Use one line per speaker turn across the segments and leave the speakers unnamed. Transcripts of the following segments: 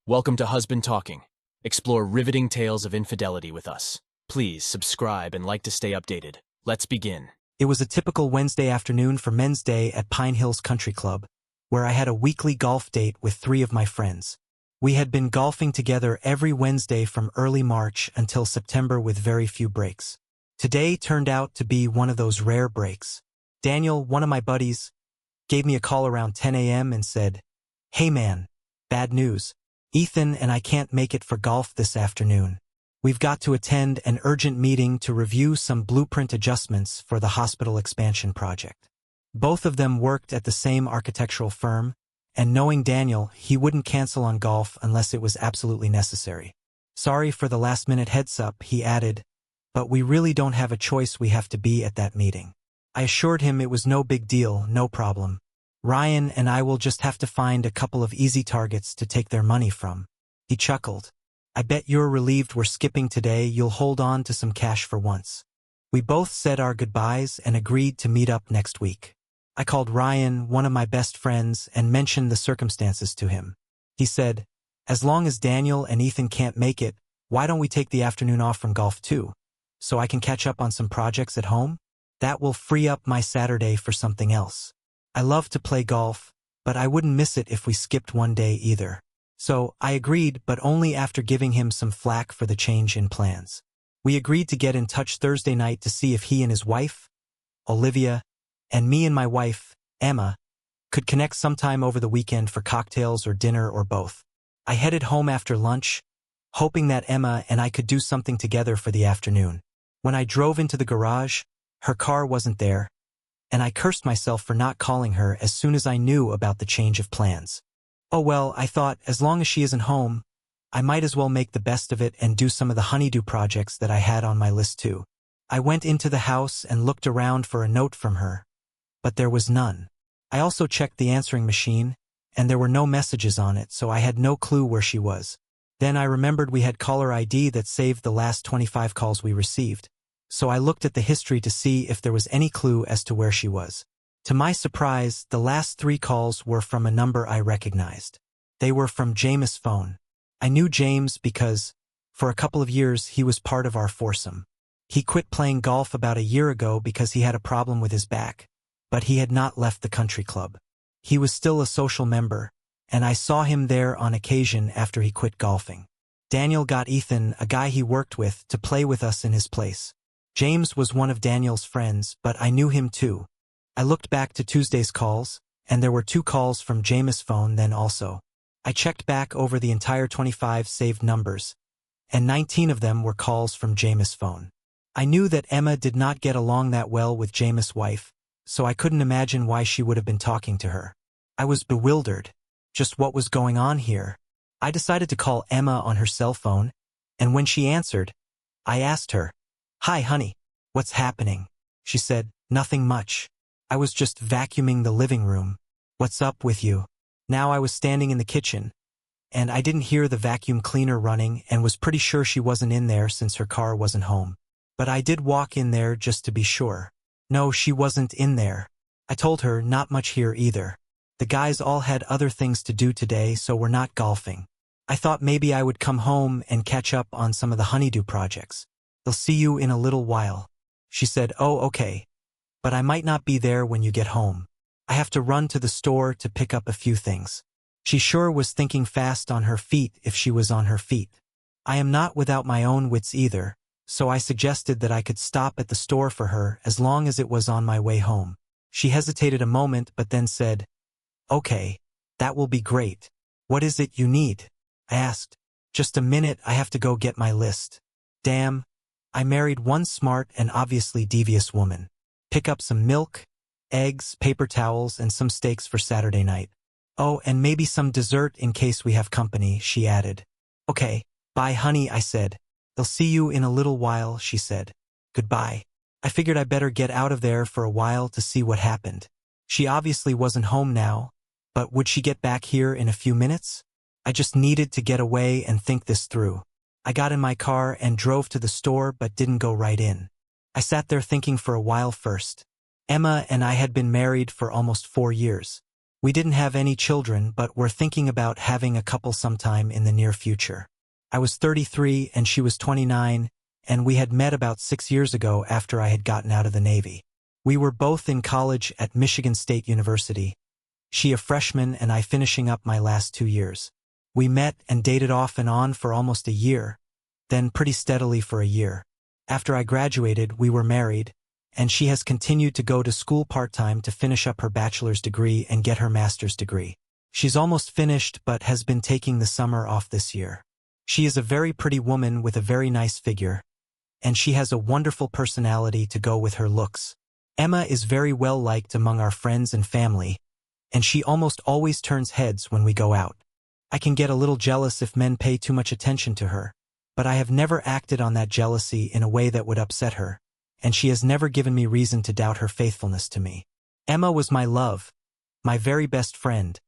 Welcome to Husband Talking. Explore riveting tales of infidelity with us. Please subscribe and like to stay updated. Let's begin.
It was a typical Wednesday afternoon for Men's Day at Pine Hills Country Club, where I had a weekly golf date with 3 of my friends. We had been golfing together every Wednesday from early March until September with very few breaks. Today turned out to be one of those rare breaks. Daniel, one of my buddies, gave me a call around 10 a.m. and said, "Hey man, bad news. Ethan and I can't make it for golf this afternoon. We've got to attend an urgent meeting to review some blueprint adjustments for the hospital expansion project." Both of them worked at the same architectural firm, and knowing Daniel, he wouldn't cancel on golf unless it was absolutely necessary. "Sorry for the last-minute heads-up," he added, "but we really don't have a choice. We have to be at that meeting." I assured him it was no big deal, no problem. Ryan and I will just have to find a couple of easy targets to take their money from. He chuckled. "I bet you're relieved we're skipping today. You'll hold on to some cash for once." We both said our goodbyes and agreed to meet up next week. I called Ryan, one of my best friends, and mentioned the circumstances to him. He said, "As long as Daniel and Ethan can't make it, why don't we take the afternoon off from golf too, so I can catch up on some projects at home? That will free up my Saturday for something else. I love to play golf, but I wouldn't miss it if we skipped one day either." So I agreed, but only after giving him some flack for the change in plans. We agreed to get in touch Thursday night to see if he and his wife, Olivia, and me and my wife, Emma, could connect sometime over the weekend for cocktails or dinner or both. I headed home after lunch, hoping that Emma and I could do something together for the afternoon. When I drove into the garage, her car wasn't there, and I cursed myself for not calling her as soon as I knew about the change of plans. Oh well, I thought, as long as she isn't home, I might as well make the best of it and do some of the honeydew projects that I had on my list too. I went into the house and looked around for a note from her, but there was none. I also checked the answering machine, and there were no messages on it, so I had no clue where she was. Then I remembered we had caller ID that saved the last 25 calls we received. So I looked at the history to see if there was any clue as to where she was. To my surprise, the last 3 calls were from a number I recognized. They were from James' phone. I knew James because, for a couple of years, he was part of our foursome. He quit playing golf about a year ago because he had a problem with his back, but he had not left the country club. He was still a social member, and I saw him there on occasion after he quit golfing. Daniel got Ethan, a guy he worked with, to play with us in his place. James was one of Daniel's friends, but I knew him too. I looked back to Tuesday's calls, and there were 2 calls from James' phone then also. I checked back over the entire 25 saved numbers, and 19 of them were calls from James' phone. I knew that Emma did not get along that well with James' wife, so I couldn't imagine why she would have been talking to her. I was bewildered. Just what was going on here? I decided to call Emma on her cell phone, and when she answered, I asked her, "Hi, honey. What's happening?" She said, "Nothing much. I was just vacuuming the living room. What's up with you?" Now I was standing in the kitchen, and I didn't hear the vacuum cleaner running and was pretty sure she wasn't in there since her car wasn't home. But I did walk in there just to be sure. No, she wasn't in there. I told her, "Not much here either. The guys all had other things to do today, so we're not golfing. I thought maybe I would come home and catch up on some of the honeydew projects. They'll see you in a little while." She said, "Oh, okay. But I might not be there when you get home. I have to run to the store to pick up a few things." She sure was thinking fast on her feet if she was on her feet. I am not without my own wits either, so I suggested that I could stop at the store for her as long as it was on my way home. She hesitated a moment but then said, "Okay, that will be great. What is it you need?" I asked. "Just a minute, I have to go get my list." Damn. I married one smart and obviously devious woman. "Pick up some milk, eggs, paper towels, and some steaks for Saturday night. Oh, and maybe some dessert in case we have company," she added. "Okay, bye honey," I said. "They'll see you in a little while," she said. Goodbye. I figured I better get out of there for a while to see what happened. She obviously wasn't home now, but would she get back here in a few minutes? I just needed to get away and think this through. I got in my car and drove to the store but didn't go right in. I sat there thinking for a while first. Emma and I had been married for almost 4 years. We didn't have any children, but we're thinking about having a couple sometime in the near future. I was 33 and she was 29, and we had met about 6 years ago after I had gotten out of the Navy. We were both in college at Michigan State University, she a freshman and I finishing up my last 2 years. We met and dated off and on for almost a year, then pretty steadily for a year. After I graduated, we were married, and she has continued to go to school part-time to finish up her bachelor's degree and get her master's degree. She's almost finished but has been taking the summer off this year. She is a very pretty woman with a very nice figure, and she has a wonderful personality to go with her looks. Emma is very well liked among our friends and family, and she almost always turns heads when we go out. I can get a little jealous if men pay too much attention to her, but I have never acted on that jealousy in a way that would upset her, and she has never given me reason to doubt her faithfulness to me. Emma was my love, my very best friend,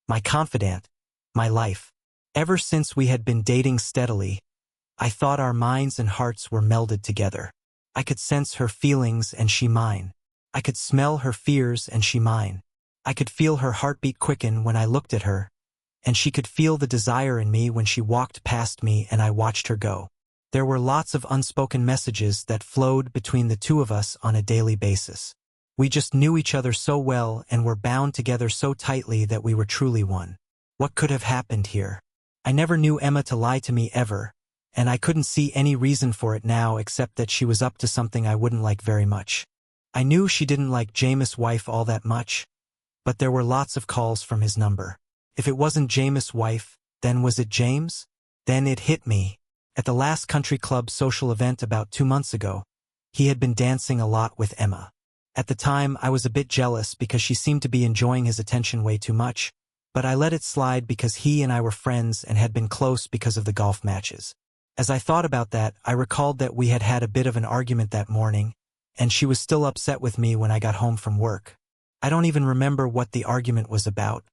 my confidant, my life. Ever since we had been dating steadily, I thought our minds and hearts were melded together. I could sense her feelings and she mine. I could smell her fears and she mine. I could feel her heartbeat quicken when I looked at her, and she could feel the desire in me when she walked past me and I watched her go. There were lots of unspoken messages that flowed between the two of us on a daily basis. We just knew each other so well and were bound together so tightly that we were truly one. What could have happened here? I never knew Emma to lie to me ever, and I couldn't see any reason for it now except that she was up to something I wouldn't like very much. I knew she didn't like Jameis' wife all that much, but there were lots of calls from his number. If it wasn't Jameis' wife, then was it James? Then it hit me. At the last country club social event about 2 months ago, he had been dancing a lot with Emma. At the time, I was a bit jealous because she seemed to be enjoying his attention way too much, but I let it slide because he and I were friends and had been close because of the golf matches. As I thought about that, I recalled that we had had a bit of an argument that morning, and she was still upset with me when I got home from work. I don't even remember what the argument was about,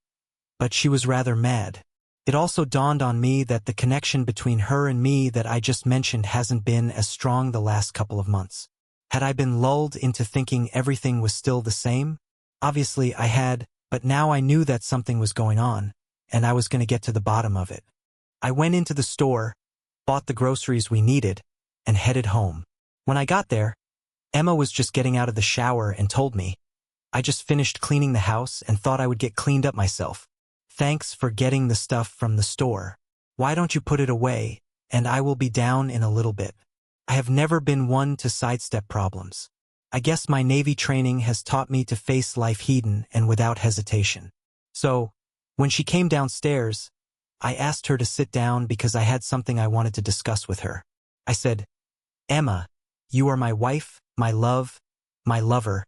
but she was rather mad. It also dawned on me that the connection between her and me that I just mentioned hasn't been as strong the last couple of months. Had I been lulled into thinking everything was still the same? Obviously I had, but now I knew that something was going on, and I was going to get to the bottom of it. I went into the store, bought the groceries we needed, and headed home. When I got there, Emma was just getting out of the shower and told me, "I just finished cleaning the house and thought I would get cleaned up myself. Thanks for getting the stuff from the store. Why don't you put it away, and I will be down in a little bit." I have never been one to sidestep problems. I guess my Navy training has taught me to face life head-on and without hesitation. So, when she came downstairs, I asked her to sit down because I had something I wanted to discuss with her. I said, "Emma, you are my wife, my love, my lover,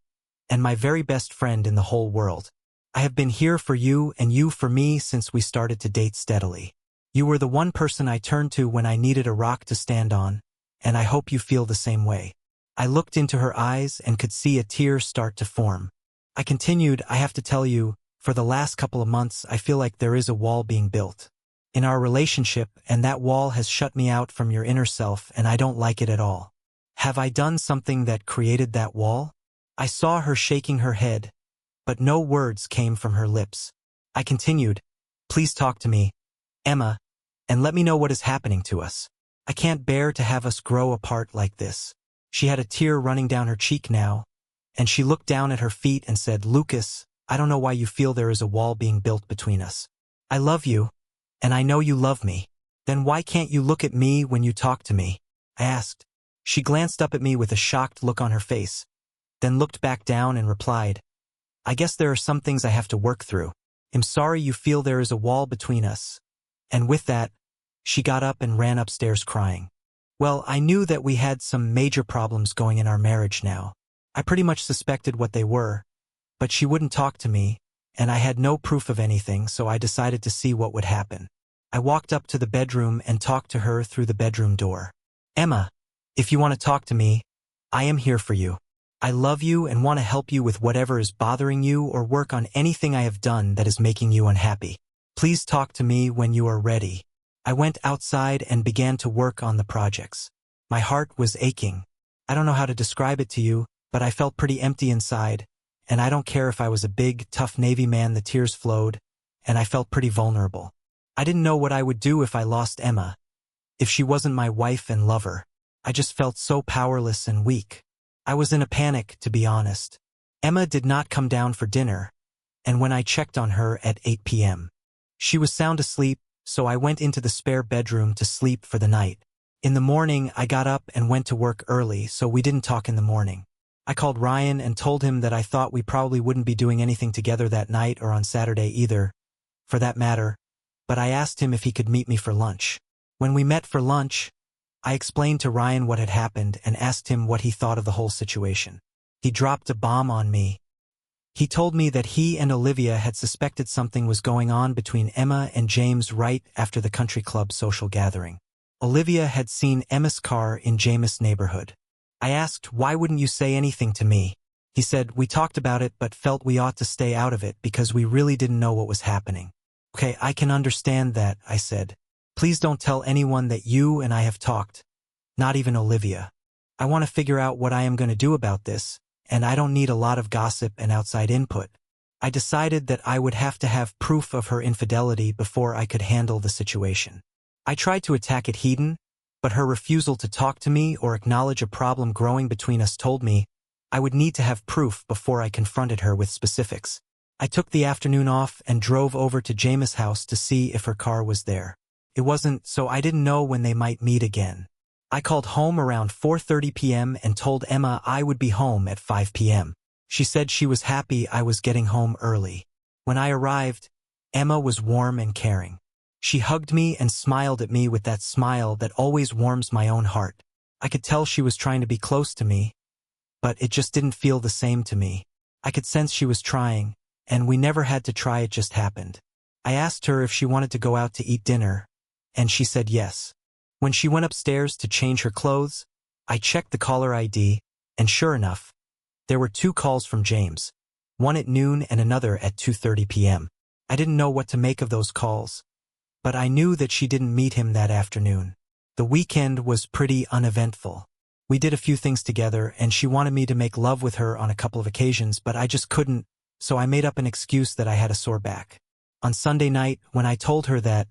and my very best friend in the whole world. I have been here for you and you for me since we started to date steadily. You were the one person I turned to when I needed a rock to stand on, and I hope you feel the same way." I looked into her eyes and could see a tear start to form. I continued, "I have to tell you, for the last couple of months I feel like there is a wall being built in our relationship, and that wall has shut me out from your inner self, and I don't like it at all. Have I done something that created that wall?" I saw her shaking her head, but no words came from her lips. I continued, "Please talk to me, Emma, and let me know what is happening to us. I can't bear to have us grow apart like this." She had a tear running down her cheek now, and she looked down at her feet and said, "Lucas, I don't know why you feel there is a wall being built between us. I love you, and I know you love me. Then why can't you look at me when you talk to me?" I asked. She glanced up at me with a shocked look on her face, then looked back down and replied, "I guess there are some things I have to work through. I'm sorry you feel there is a wall between us." And with that, she got up and ran upstairs crying. Well, I knew that we had some major problems going in our marriage now. I pretty much suspected what they were, but she wouldn't talk to me, and I had no proof of anything, so I decided to see what would happen. I walked up to the bedroom and talked to her through the bedroom door. "Emma, if you want to talk to me, I am here for you. I love you and want to help you with whatever is bothering you or work on anything I have done that is making you unhappy. Please talk to me when you are ready." I went outside and began to work on the projects. My heart was aching. I don't know how to describe it to you, but I felt pretty empty inside, and I don't care if I was a big, tough Navy man. The tears flowed, and I felt pretty vulnerable. I didn't know what I would do if I lost Emma, if she wasn't my wife and lover. I just felt so powerless and weak. I was in a panic, to be honest. Emma did not come down for dinner, and when I checked on her at 8 p.m., she was sound asleep, so I went into the spare bedroom to sleep for the night. In the morning, I got up and went to work early, so we didn't talk in the morning. I called Ryan and told him that I thought we probably wouldn't be doing anything together that night or on Saturday either, for that matter, but I asked him if he could meet me for lunch. When we met for lunch, I explained to Ryan what had happened and asked him what he thought of the whole situation. He dropped a bomb on me. He told me that he and Olivia had suspected something was going on between Emma and James right after the country club social gathering. Olivia had seen Emma's car in James' neighborhood. I asked, why wouldn't you say anything to me? He said, we talked about it but felt we ought to stay out of it because we really didn't know what was happening. Okay, I can understand that, I said. Please don't tell anyone that you and I have talked, not even Olivia. I want to figure out what I am going to do about this, and I don't need a lot of gossip and outside input. I decided that I would have to have proof of her infidelity before I could handle the situation. I tried to attack it head-on, but her refusal to talk to me or acknowledge a problem growing between us told me I would need to have proof before I confronted her with specifics. I took the afternoon off and drove over to James' house to see if her car was there. It wasn't, so I didn't know when they might meet again. I called home around 4:30 p.m. and told Emma I would be home at 5 p.m. She said she was happy I was getting home early. When I arrived, Emma was warm and caring. She hugged me and smiled at me with that smile that always warms my own heart. I could tell she was trying to be close to me, but it just didn't feel the same to me. I could sense she was trying, and we never had to try, it just happened. I asked her if she wanted to go out to eat dinner, and she said yes. When she went upstairs to change her clothes, I checked the caller ID, and sure enough, there were 2 calls from James, one at noon and another at 2:30 p.m. I didn't know what to make of those calls, but I knew that she didn't meet him that afternoon. The weekend was pretty uneventful. We did a few things together, and she wanted me to make love with her on a couple of occasions, but I just couldn't, so I made up an excuse that I had a sore back. On Sunday night, when I told her that,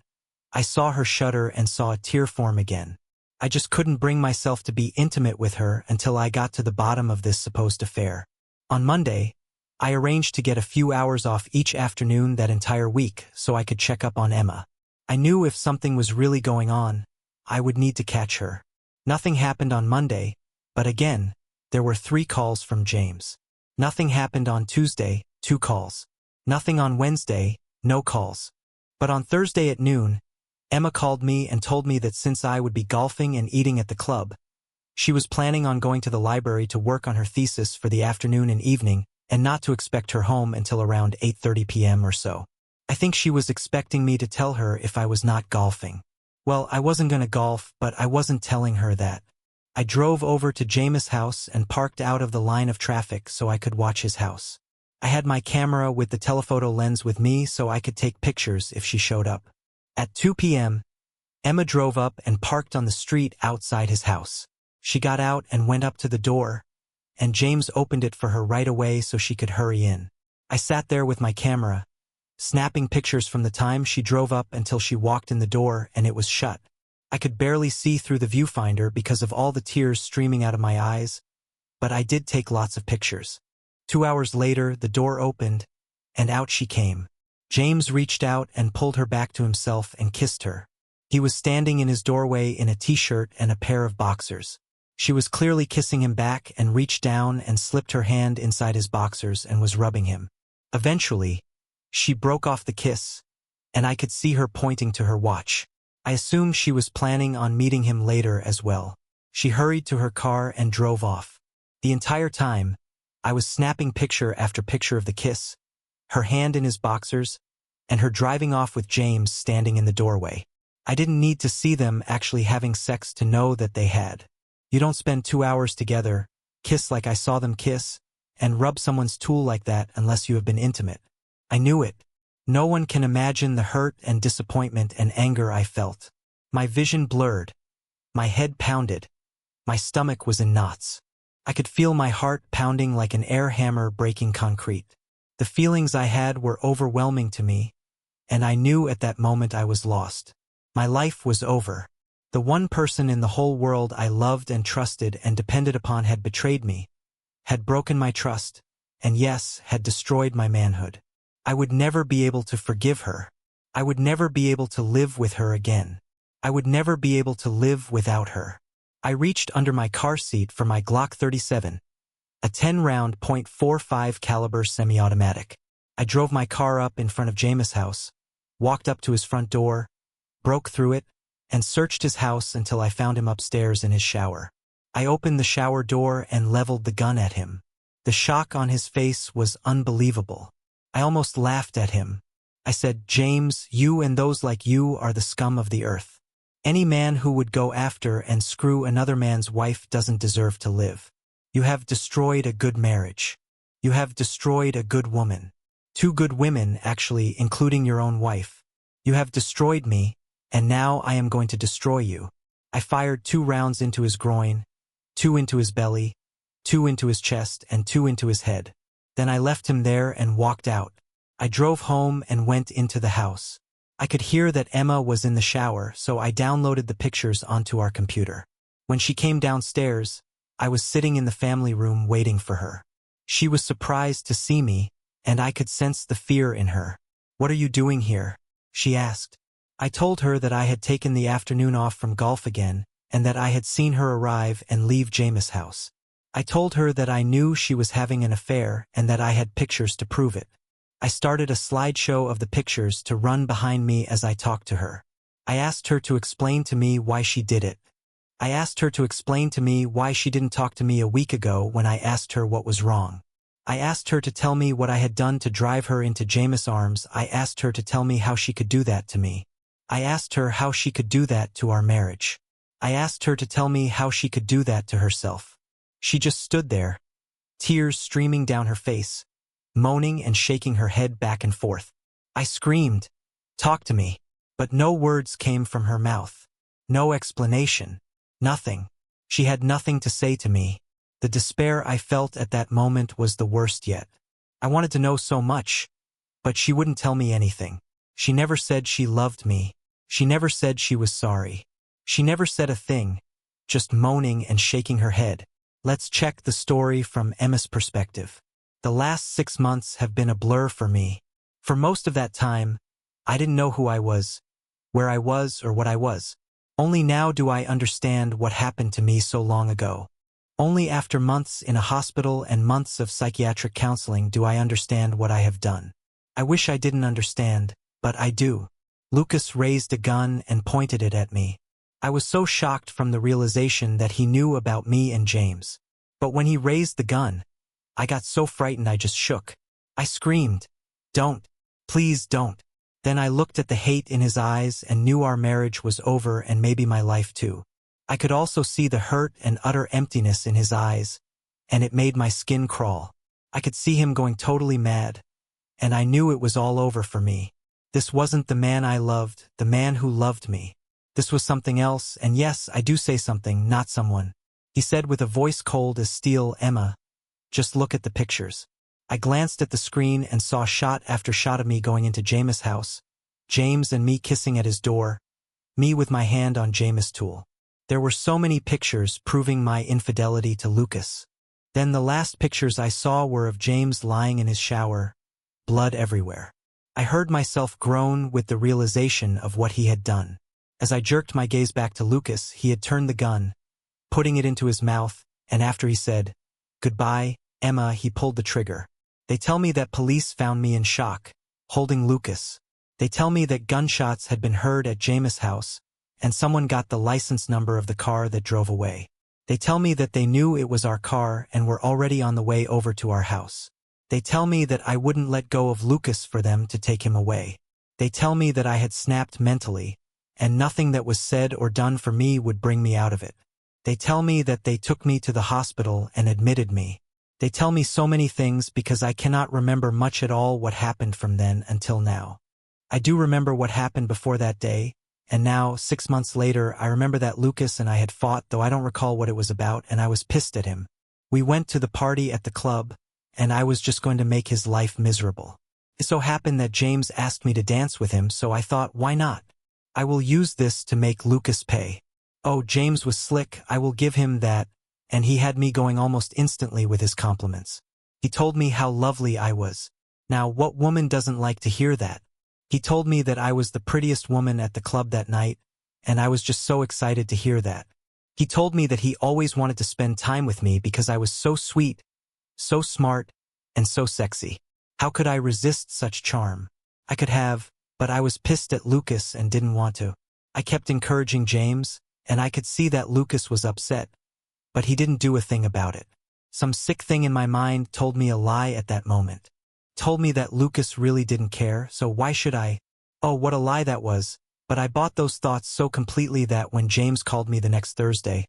I saw her shudder and saw a tear form again. I just couldn't bring myself to be intimate with her until I got to the bottom of this supposed affair. On Monday, I arranged to get a few hours off each afternoon that entire week so I could check up on Emma. I knew if something was really going on, I would need to catch her. Nothing happened on Monday, but again, there were 3 calls from James. Nothing happened on Tuesday, 2 calls. Nothing on Wednesday, no calls. But on Thursday at noon, Emma called me and told me that since I would be golfing and eating at the club, she was planning on going to the library to work on her thesis for the afternoon and evening and not to expect her home until around 8:30 p.m. or so. I think she was expecting me to tell her if I was not golfing. Well, I wasn't going to golf, but I wasn't telling her that. I drove over to James' house and parked out of the line of traffic so I could watch his house. I had my camera with the telephoto lens with me so I could take pictures if she showed up. At 2 p.m., Emma drove up and parked on the street outside his house. She got out and went up to the door, and James opened it for her right away so she could hurry in. I sat there with my camera, snapping pictures from the time she drove up until she walked in the door and it was shut. I could barely see through the viewfinder because of all the tears streaming out of my eyes, but I did take lots of pictures. 2 hours later, the door opened, and out she came. James reached out and pulled her back to himself and kissed her. He was standing in his doorway in a t-shirt and a pair of boxers. She was clearly kissing him back and reached down and slipped her hand inside his boxers and was rubbing him. Eventually, she broke off the kiss, and I could see her pointing to her watch. I assumed she was planning on meeting him later as well. She hurried to her car and drove off. The entire time, I was snapping picture after picture of the kiss, her hand in his boxers, and her driving off with James standing in the doorway. I didn't need to see them actually having sex to know that they had. You don't spend 2 hours together, kiss like I saw them kiss, and rub someone's tool like that unless you have been intimate. I knew it. No one can imagine the hurt and disappointment and anger I felt. My vision blurred. My head pounded. My stomach was in knots. I could feel my heart pounding like an air hammer breaking concrete. The feelings I had were overwhelming to me, and I knew at that moment I was lost. My life was over. The one person in the whole world I loved and trusted and depended upon had betrayed me, had broken my trust, and yes, had destroyed my manhood. I would never be able to forgive her. I would never be able to live with her again. I would never be able to live without her. I reached under my car seat for my Glock 37, a 10-round .45 caliber semi-automatic. I drove my car up in front of James' house, walked up to his front door, broke through it, and searched his house until I found him upstairs in his shower. I opened the shower door and leveled the gun at him. The shock on his face was unbelievable. I almost laughed at him. I said, "James, you and those like you are the scum of the earth. Any man who would go after and screw another man's wife doesn't deserve to live. You have destroyed a good marriage. You have destroyed a good woman. 2 good women, actually, including your own wife. You have destroyed me, and now I am going to destroy you." I fired 2 rounds into his groin, 2 into his belly, 2 into his chest, and 2 into his head. Then I left him there and walked out. I drove home and went into the house. I could hear that Emma was in the shower, so I downloaded the pictures onto our computer. When she came downstairs, I was sitting in the family room waiting for her. She was surprised to see me, and I could sense the fear in her. "What are you doing here?" she asked. I told her that I had taken the afternoon off from golf again, and that I had seen her arrive and leave James' house. I told her that I knew she was having an affair and that I had pictures to prove it. I started a slideshow of the pictures to run behind me as I talked to her. I asked her to explain to me why she did it. I asked her to explain to me why she didn't talk to me a week ago when I asked her what was wrong. I asked her to tell me what I had done to drive her into James' arms. I asked her to tell me how she could do that to me. I asked her how she could do that to our marriage. I asked her to tell me how she could do that to herself. She just stood there, tears streaming down her face, moaning and shaking her head back and forth. I screamed, "Talk to me," but no words came from her mouth. No explanation. Nothing. She had nothing to say to me. The despair I felt at that moment was the worst yet. I wanted to know so much, but she wouldn't tell me anything. She never said she loved me. She never said she was sorry. She never said a thing, just moaning and shaking her head. Let's check the story from Emma's perspective. The last 6 months have been a blur for me. For most of that time, I didn't know who I was, where I was, or what I was. Only now do I understand what happened to me so long ago. Only after months in a hospital and months of psychiatric counseling do I understand what I have done. I wish I didn't understand, but I do. Lucas raised a gun and pointed it at me. I was so shocked from the realization that he knew about me and James. But when he raised the gun, I got so frightened I just shook. I screamed, "Don't. Please don't." Then I looked at the hate in his eyes and knew our marriage was over and maybe my life too. I could also see the hurt and utter emptiness in his eyes, and it made my skin crawl. I could see him going totally mad, and I knew it was all over for me. This wasn't the man I loved, the man who loved me. This was something else, and yes, I do say something, not someone. He said with a voice cold as steel, "Emma, just look at the pictures." I glanced at the screen and saw shot after shot of me going into James' house, James and me kissing at his door, me with my hand on James' tool. There were so many pictures proving my infidelity to Lucas. Then the last pictures I saw were of James lying in his shower, blood everywhere. I heard myself groan with the realization of what he had done. As I jerked my gaze back to Lucas, he had turned the gun, putting it into his mouth, and after he said, "Goodbye, Emma," he pulled the trigger. They tell me that police found me in shock, holding Lucas. They tell me that gunshots had been heard at James' house, and someone got the license number of the car that drove away. They tell me that they knew it was our car and were already on the way over to our house. They tell me that I wouldn't let go of Lucas for them to take him away. They tell me that I had snapped mentally, and nothing that was said or done for me would bring me out of it. They tell me that they took me to the hospital and admitted me. They tell me so many things because I cannot remember much at all what happened from then until now. I do remember what happened before that day, and now, 6 months later, I remember that Lucas and I had fought, though I don't recall what it was about, and I was pissed at him. We went to the party at the club, and I was just going to make his life miserable. It so happened that James asked me to dance with him, so I thought, why not? I will use this to make Lucas pay. Oh, James was slick, I will give him that, and he had me going almost instantly with his compliments. He told me how lovely I was. Now, what woman doesn't like to hear that? He told me that I was the prettiest woman at the club that night, and I was just so excited to hear that. He told me that he always wanted to spend time with me because I was so sweet, so smart, and so sexy. How could I resist such charm? I could have, but I was pissed at Lucas and didn't want to. I kept encouraging James, and I could see that Lucas was upset, but he didn't do a thing about it. Some sick thing in my mind told me a lie at that moment. Told me that Lucas really didn't care, so why should I? Oh, what a lie that was. But I bought those thoughts so completely that when James called me the next Thursday,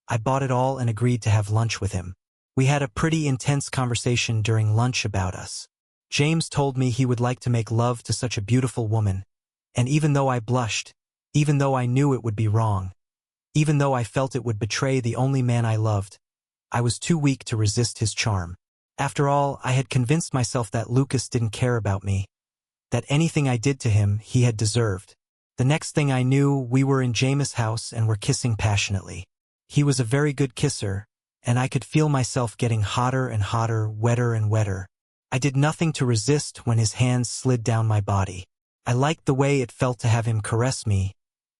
I bought it all and agreed to have lunch with him. We had a pretty intense conversation during lunch about us. James told me he would like to make love to such a beautiful woman, and even though I blushed, even though I knew it would be wrong, even though I felt it would betray the only man I loved, I was too weak to resist his charm. After all, I had convinced myself that Lucas didn't care about me, that anything I did to him he had deserved. The next thing I knew, we were in James' house and were kissing passionately. He was a very good kisser, and I could feel myself getting hotter and hotter, wetter and wetter. I did nothing to resist when his hands slid down my body. I liked the way it felt to have him caress me,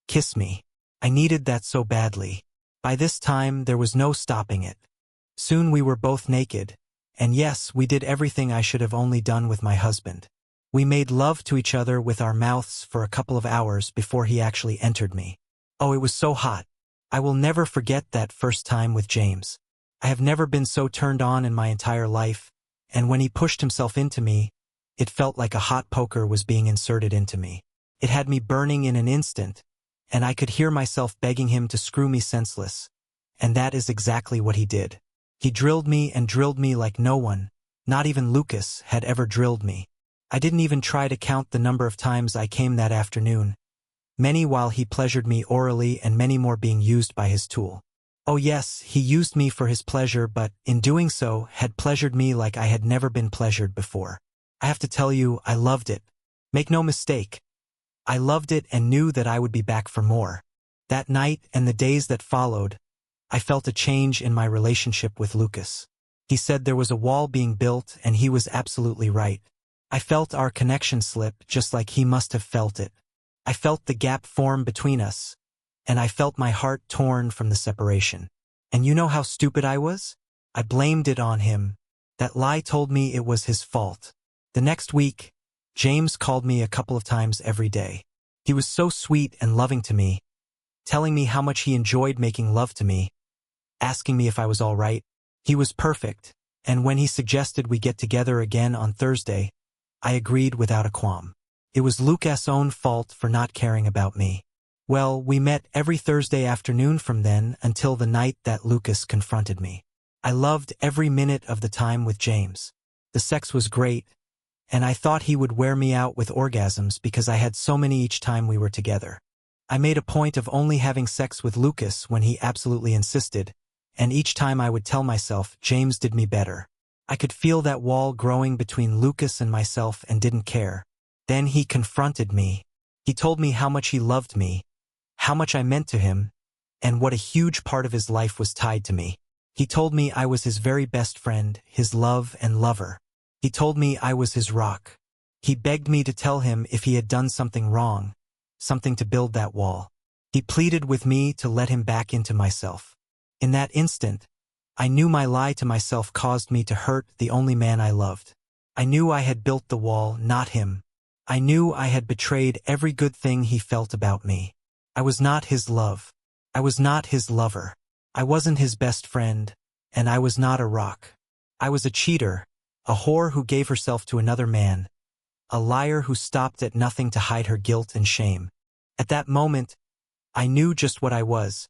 kiss me. I needed that so badly. By this time, there was no stopping it. Soon we were both naked, and yes, we did everything I should have only done with my husband. We made love to each other with our mouths for a couple of hours before he actually entered me. Oh, it was so hot. I will never forget that first time with James. I have never been so turned on in my entire life, and when he pushed himself into me, it felt like a hot poker was being inserted into me. It had me burning in an instant, and I could hear myself begging him to screw me senseless. And that is exactly what he did. He drilled me and drilled me like no one, not even Lucas, had ever drilled me. I didn't even try to count the number of times I came that afternoon, many while he pleasured me orally and many more being used by his tool. Oh yes, he used me for his pleasure, but in doing so had pleasured me like I had never been pleasured before. I have to tell you, I loved it. Make no mistake. I loved it and knew that I would be back for more. That night and the days that followed, I felt a change in my relationship with Lucas. He said there was a wall being built, and he was absolutely right. I felt our connection slip just like he must have felt it. I felt the gap form between us, and I felt my heart torn from the separation. And you know how stupid I was? I blamed it on him. That lie told me it was his fault. The next week, James called me a couple of times every day. He was so sweet and loving to me, telling me how much he enjoyed making love to me, asking me if I was all right. He was perfect, and when he suggested we get together again on Thursday, I agreed without a qualm. It was Lucas' own fault for not caring about me. Well, we met every Thursday afternoon from then until the night that Lucas confronted me. I loved every minute of the time with James. The sex was great, and I thought he would wear me out with orgasms because I had so many each time we were together. I made a point of only having sex with Lucas when he absolutely insisted, and each time I would tell myself James did me better. I could feel that wall growing between Lucas and myself and didn't care. Then he confronted me. He told me how much he loved me, how much I meant to him, and what a huge part of his life was tied to me. He told me I was his very best friend, his love and lover. He told me I was his rock. He begged me to tell him if he had done something wrong, something to build that wall. He pleaded with me to let him back into myself. In that instant, I knew my lie to myself caused me to hurt the only man I loved. I knew I had built the wall, not him. I knew I had betrayed every good thing he felt about me. I was not his love. I was not his lover. I wasn't his best friend, and I was not a rock. I was a cheater, a whore who gave herself to another man, a liar who stopped at nothing to hide her guilt and shame. At that moment, I knew just what I was,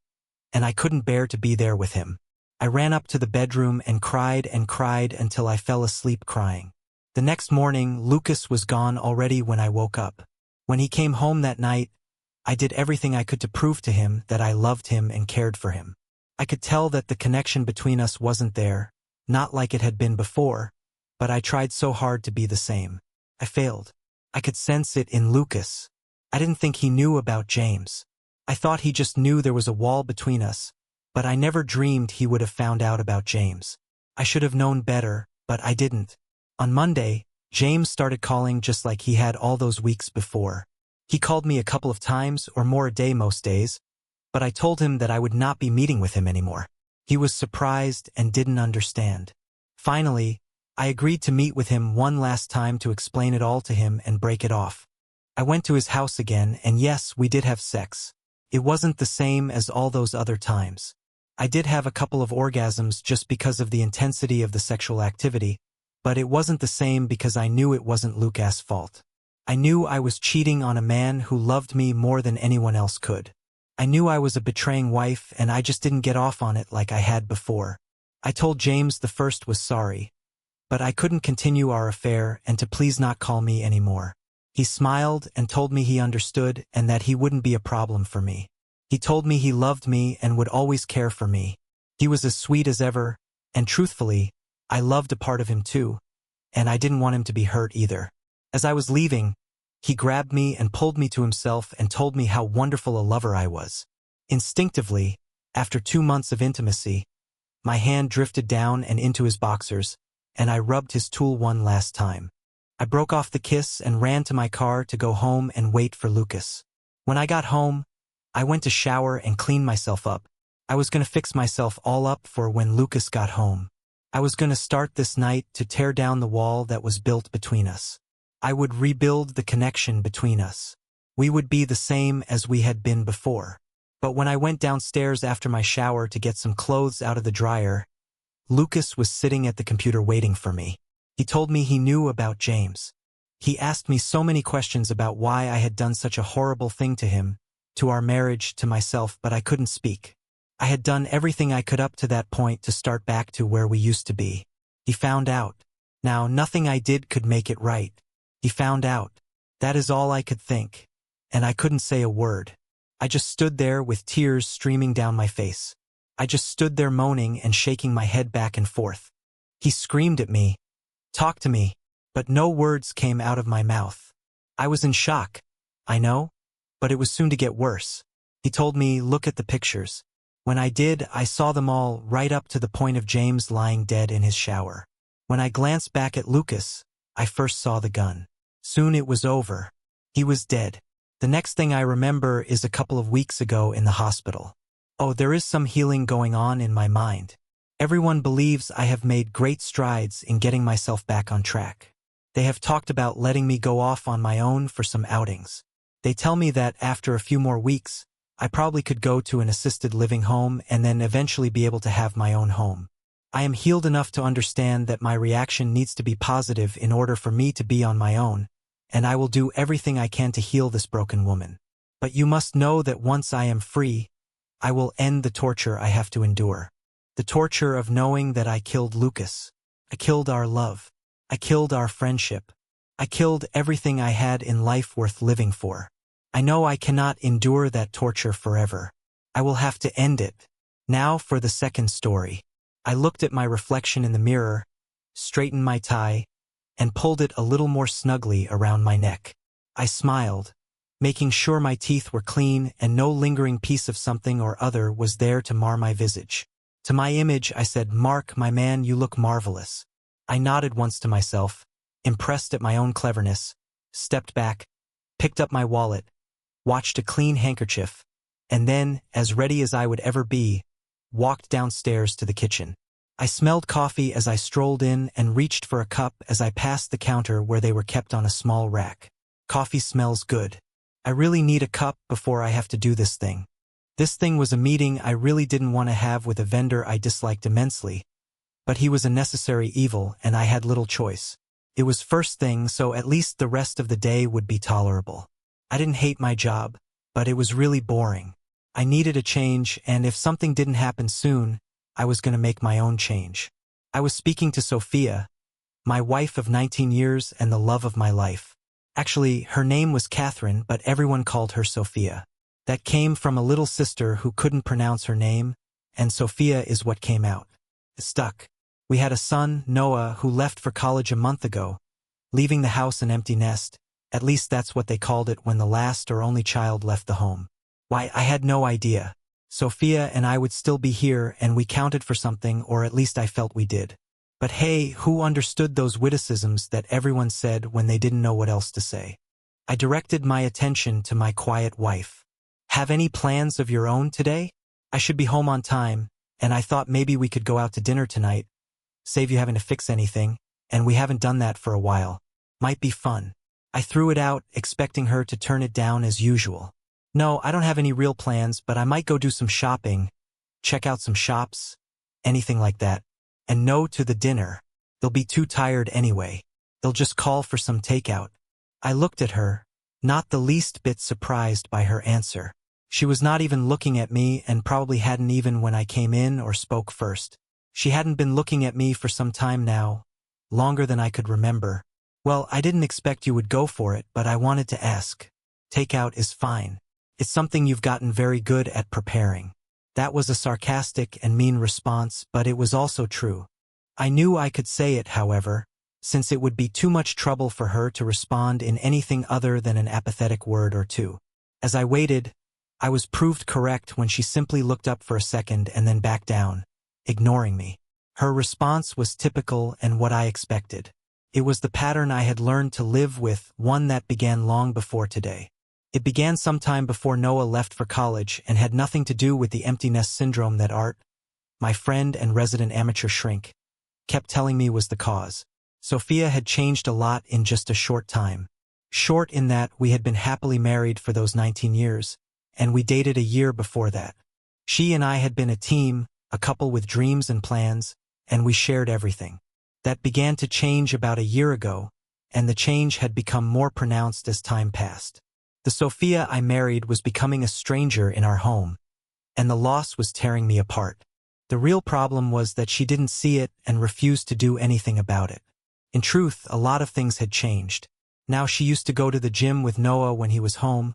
and I couldn't bear to be there with him. I ran up to the bedroom and cried until I fell asleep crying. The next morning, Lucas was gone already when I woke up. When he came home that night, I did everything I could to prove to him that I loved him and cared for him. I could tell that the connection between us wasn't there, not like it had been before, but I tried so hard to be the same. I failed. I could sense it in Lucas. I didn't think he knew about James. I thought he just knew there was a wall between us, but I never dreamed he would have found out about James. I should have known better, but I didn't. On Monday, James started calling just like he had all those weeks before. He called me a couple of times or more a day most days, but I told him that I would not be meeting with him anymore. He was surprised and didn't understand. Finally, I agreed to meet with him one last time to explain it all to him and break it off. I went to his house again, and yes, we did have sex. It wasn't the same as all those other times. I did have a couple of orgasms just because of the intensity of the sexual activity, but it wasn't the same because I knew it wasn't Lucas' fault. I knew I was cheating on a man who loved me more than anyone else could. I knew I was a betraying wife, and I just didn't get off on it like I had before. I told James the first was sorry, but I couldn't continue our affair and to please not call me anymore. He smiled and told me he understood and that he wouldn't be a problem for me. He told me he loved me and would always care for me. He was as sweet as ever, and truthfully, I loved a part of him too, and I didn't want him to be hurt either. As I was leaving, he grabbed me and pulled me to himself and told me how wonderful a lover I was. Instinctively, after 2 months of intimacy, my hand drifted down and into his boxers, and I rubbed his tool one last time. I broke off the kiss and ran to my car to go home and wait for Lucas. When I got home, I went to shower and clean myself up. I was going to fix myself all up for when Lucas got home. I was going to start this night to tear down the wall that was built between us. I would rebuild the connection between us. We would be the same as we had been before. But when I went downstairs after my shower to get some clothes out of the dryer, Lucas was sitting at the computer waiting for me. He told me he knew about James. He asked me so many questions about why I had done such a horrible thing to him, to our marriage, to myself, but I couldn't speak. I had done everything I could up to that point to start back to where we used to be. He found out. Now, nothing I did could make it right. He found out. That is all I could think. And I couldn't say a word. I just stood there with tears streaming down my face. I just stood there moaning and shaking my head back and forth. He screamed at me, "Talk to me," but no words came out of my mouth. I was in shock, I know, but it was soon to get worse. He told me, "Look at the pictures." When I did, I saw them all right up to the point of James lying dead in his shower. When I glanced back at Lucas, I first saw the gun. Soon it was over. He was dead. The next thing I remember is a couple of weeks ago in the hospital. Oh, there is some healing going on in my mind. Everyone believes I have made great strides in getting myself back on track. They have talked about letting me go off on my own for some outings. They tell me that after a few more weeks, I probably could go to an assisted living home and then eventually be able to have my own home. I am healed enough to understand that my reaction needs to be positive in order for me to be on my own, and I will do everything I can to heal this broken woman. But you must know that once I am free, I will end the torture I have to endure. The torture of knowing that I killed Lucas. I killed our love. I killed our friendship. I killed everything I had in life worth living for. I know I cannot endure that torture forever. I will have to end it. Now for the second story. I looked at my reflection in the mirror, straightened my tie, and pulled it a little more snugly around my neck. I smiled, making sure my teeth were clean and no lingering piece of something or other was there to mar my visage. To my image, I said, "Mark, my man, you look marvelous." I nodded once to myself, impressed at my own cleverness, stepped back, picked up my wallet, watched a clean handkerchief, and then, as ready as I would ever be, walked downstairs to the kitchen. I smelled coffee as I strolled in and reached for a cup as I passed the counter where they were kept on a small rack. Coffee smells good. I really need a cup before I have to do this thing. This thing was a meeting I really didn't want to have with a vendor I disliked immensely, but he was a necessary evil and I had little choice. It was first thing, so at least the rest of the day would be tolerable. I didn't hate my job, but it was really boring. I needed a change, and if something didn't happen soon, I was going to make my own change. I was speaking to Sophia, my wife of 19 years and the love of my life. Actually, her name was Catherine, but everyone called her Sophia. That came from a little sister who couldn't pronounce her name, and Sophia is what came out. It stuck. We had a son, Noah, who left for college a month ago, leaving the house an empty nest. At least that's what they called it when the last or only child left the home. Why, I had no idea. Sophia and I would still be here, and we counted for something, or at least I felt we did. But hey, who understood those witticisms that everyone said when they didn't know what else to say? I directed my attention to my quiet wife. Have any plans of your own today? I should be home on time, and I thought maybe we could go out to dinner tonight, save you having to fix anything, and we haven't done that for a while. Might be fun. I threw it out, expecting her to turn it down as usual. No, I don't have any real plans, but I might go do some shopping, check out some shops, anything like that. And no to the dinner. They'll be too tired anyway. They'll just call for some takeout. I looked at her, not the least bit surprised by her answer. She was not even looking at me, and probably hadn't even when I came in or spoke first. She hadn't been looking at me for some time now, longer than I could remember. Well, I didn't expect you would go for it, but I wanted to ask. Takeout is fine. It's something you've gotten very good at preparing. That was a sarcastic and mean response, but it was also true. I knew I could say it, however, since it would be too much trouble for her to respond in anything other than an apathetic word or two. As I waited, I was proved correct when she simply looked up for a second and then back down, ignoring me. Her response was typical and what I expected. It was the pattern I had learned to live with, one that began long before today. It began sometime before Noah left for college and had nothing to do with the empty nest syndrome that Art, my friend and resident amateur shrink, kept telling me was the cause. Sophia had changed a lot in just a short time. Short in that we had been happily married for those 19 years, and we dated a year before that. She and I had been a team, a couple with dreams and plans, and we shared everything. That began to change about a year ago, and the change had become more pronounced as time passed. The Sophia I married was becoming a stranger in our home, and the loss was tearing me apart. The real problem was that she didn't see it and refused to do anything about it. In truth, a lot of things had changed. Now she used to go to the gym with Noah when he was home,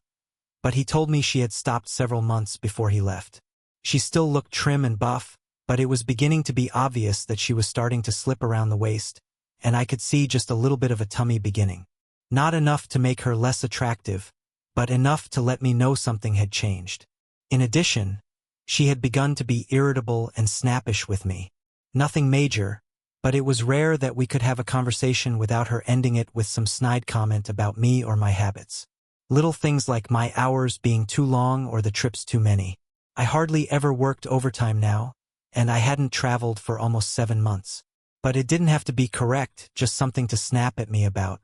but he told me she had stopped several months before he left. She still looked trim and buff, but it was beginning to be obvious that she was starting to slip around the waist, and I could see just a little bit of a tummy beginning. Not enough to make her less attractive, but enough to let me know something had changed. In addition, she had begun to be irritable and snappish with me. Nothing major, but it was rare that we could have a conversation without her ending it with some snide comment about me or my habits. Little things like my hours being too long or the trips too many. I hardly ever worked overtime now, and I hadn't traveled for almost 7 months. But it didn't have to be correct, just something to snap at me about.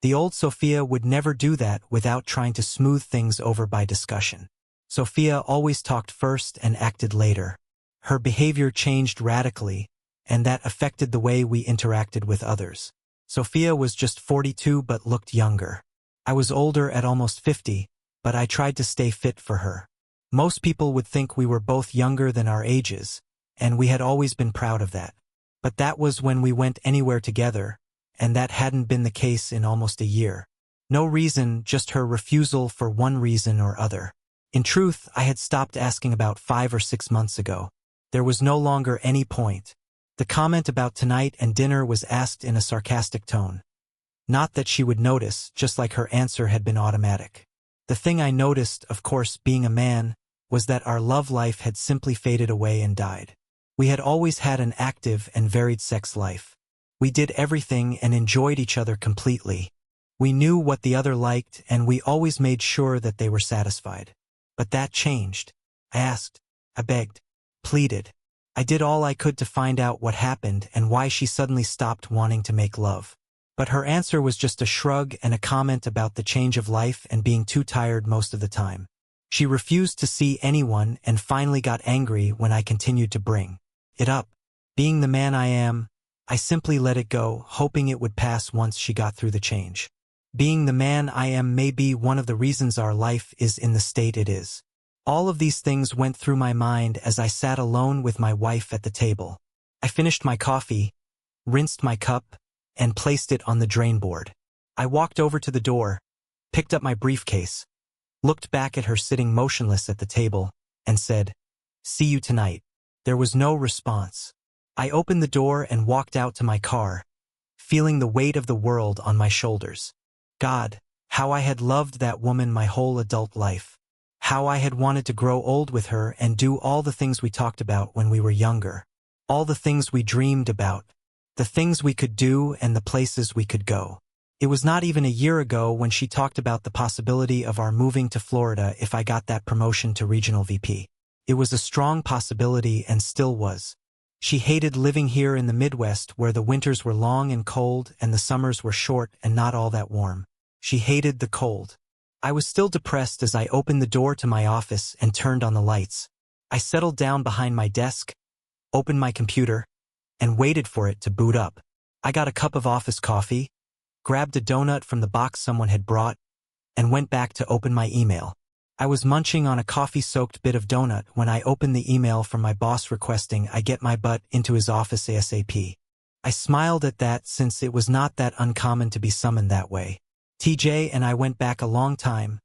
The old Sophia would never do that without trying to smooth things over by discussion. Sophia always talked first and acted later. Her behavior changed radically, and that affected the way we interacted with others. Sophia was just 42 but looked younger. I was older at almost 50, but I tried to stay fit for her. Most people would think we were both younger than our ages, and we had always been proud of that. But that was when we went anywhere together, and that hadn't been the case in almost a year. No reason, just her refusal for one reason or other. In truth, I had stopped asking about 5 or 6 months ago. There was no longer any point. The comment about tonight and dinner was asked in a sarcastic tone. Not that she would notice, just like her answer had been automatic. The thing I noticed, of course, being a man, was that our love life had simply faded away and died. We had always had an active and varied sex life. We did everything and enjoyed each other completely. We knew what the other liked, and we always made sure that they were satisfied. But that changed. I asked. I begged. Pleaded. I did all I could to find out what happened and why she suddenly stopped wanting to make love. But her answer was just a shrug and a comment about the change of life and being too tired most of the time. She refused to see anyone and finally got angry when I continued to bring it up. Being the man I am, I simply let it go, hoping it would pass once she got through the change. Being the man I am may be one of the reasons our life is in the state it is. All of these things went through my mind as I sat alone with my wife at the table. I finished my coffee, rinsed my cup, and placed it on the drain board. I walked over to the door, picked up my briefcase, looked back at her sitting motionless at the table, and said, "See you tonight." There was no response. I opened the door and walked out to my car, feeling the weight of the world on my shoulders. God, how I had loved that woman my whole adult life. How I had wanted to grow old with her and do all the things we talked about when we were younger. All the things we dreamed about. The things we could do and the places we could go. It was not even a year ago when she talked about the possibility of our moving to Florida if I got that promotion to regional VP. It was a strong possibility and still was. She hated living here in the Midwest where the winters were long and cold and the summers were short and not all that warm. She hated the cold. I was still depressed as I opened the door to my office and turned on the lights. I settled down behind my desk, opened my computer, and waited for it to boot up. I got a cup of office coffee, grabbed a donut from the box someone had brought, and went back to open my email. I was munching on a coffee-soaked bit of donut when I opened the email from my boss requesting I get my butt into his office ASAP. I smiled at that since it was not that uncommon to be summoned that way. TJ and I went back a long time,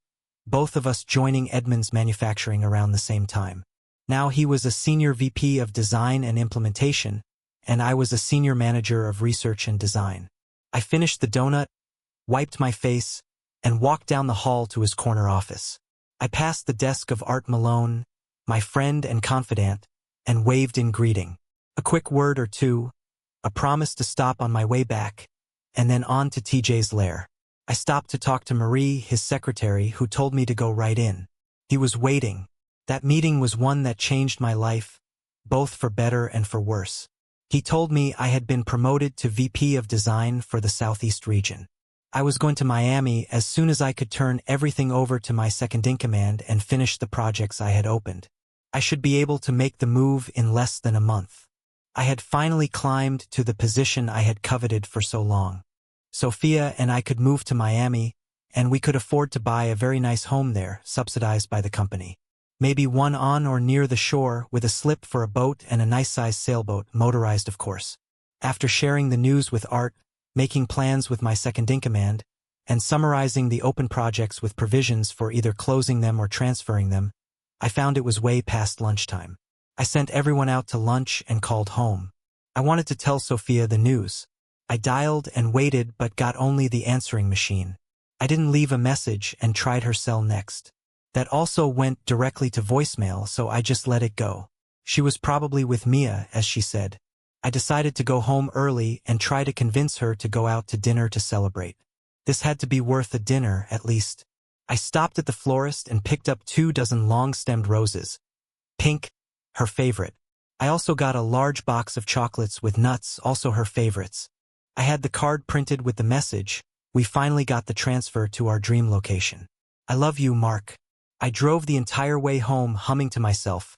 both of us joining Edmunds Manufacturing around the same time. Now he was a senior VP of design and implementation, and I was a senior manager of research and design. I finished the donut, wiped my face, and walked down the hall to his corner office. I passed the desk of Art Malone, my friend and confidant, and waved in greeting. A quick word or two, a promise to stop on my way back, and then on to TJ's lair. I stopped to talk to Marie, his secretary, who told me to go right in. He was waiting. That meeting was one that changed my life, both for better and for worse. He told me I had been promoted to VP of Design for the Southeast region. I was going to Miami as soon as I could turn everything over to my second-in-command and finish the projects I had opened. I should be able to make the move in less than a month. I had finally climbed to the position I had coveted for so long. Sophia and I could move to Miami, and we could afford to buy a very nice home there, subsidized by the company. Maybe one on or near the shore with a slip for a boat and a nice-sized sailboat, motorized of course. After sharing the news with Art, making plans with my second-in-command, and summarizing the open projects with provisions for either closing them or transferring them, I found it was way past lunchtime. I sent everyone out to lunch and called home. I wanted to tell Sophia the news. I dialed and waited but got only the answering machine. I didn't leave a message and tried her cell next. That also went directly to voicemail, so I just let it go. She was probably with Mia, as she said. I decided to go home early and try to convince her to go out to dinner to celebrate. This had to be worth a dinner, at least. I stopped at the florist and picked up 24 long-stemmed roses. Pink, her favorite. I also got a large box of chocolates with nuts, also her favorites. I had the card printed with the message, "We finally got the transfer to our dream location. I love you, Mark." I drove the entire way home humming to myself,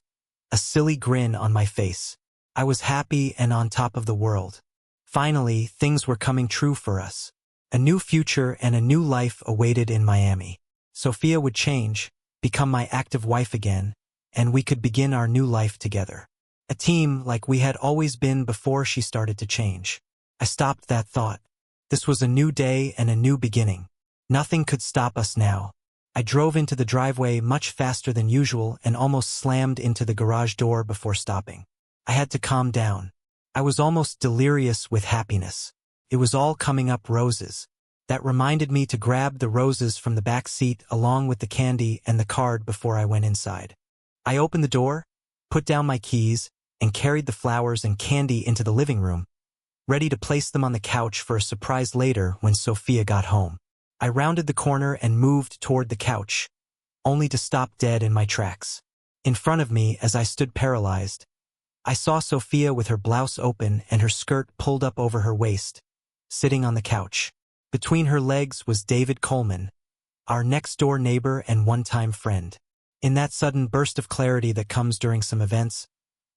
a silly grin on my face. I was happy and on top of the world. Finally, things were coming true for us. A new future and a new life awaited in Miami. Sophia would change, become my active wife again, and we could begin our new life together. A team like we had always been before she started to change. I stopped that thought. This was a new day and a new beginning. Nothing could stop us now. I drove into the driveway much faster than usual and almost slammed into the garage door before stopping. I had to calm down. I was almost delirious with happiness. It was all coming up roses. That reminded me to grab the roses from the back seat along with the candy and the card before I went inside. I opened the door, put down my keys, and carried the flowers and candy into the living room, ready to place them on the couch for a surprise later when Sophia got home. I rounded the corner and moved toward the couch, only to stop dead in my tracks. In front of me, as I stood paralyzed, I saw Sophia with her blouse open and her skirt pulled up over her waist, sitting on the couch. Between her legs was David Coleman, our next-door neighbor and one-time friend. In that sudden burst of clarity that comes during some events,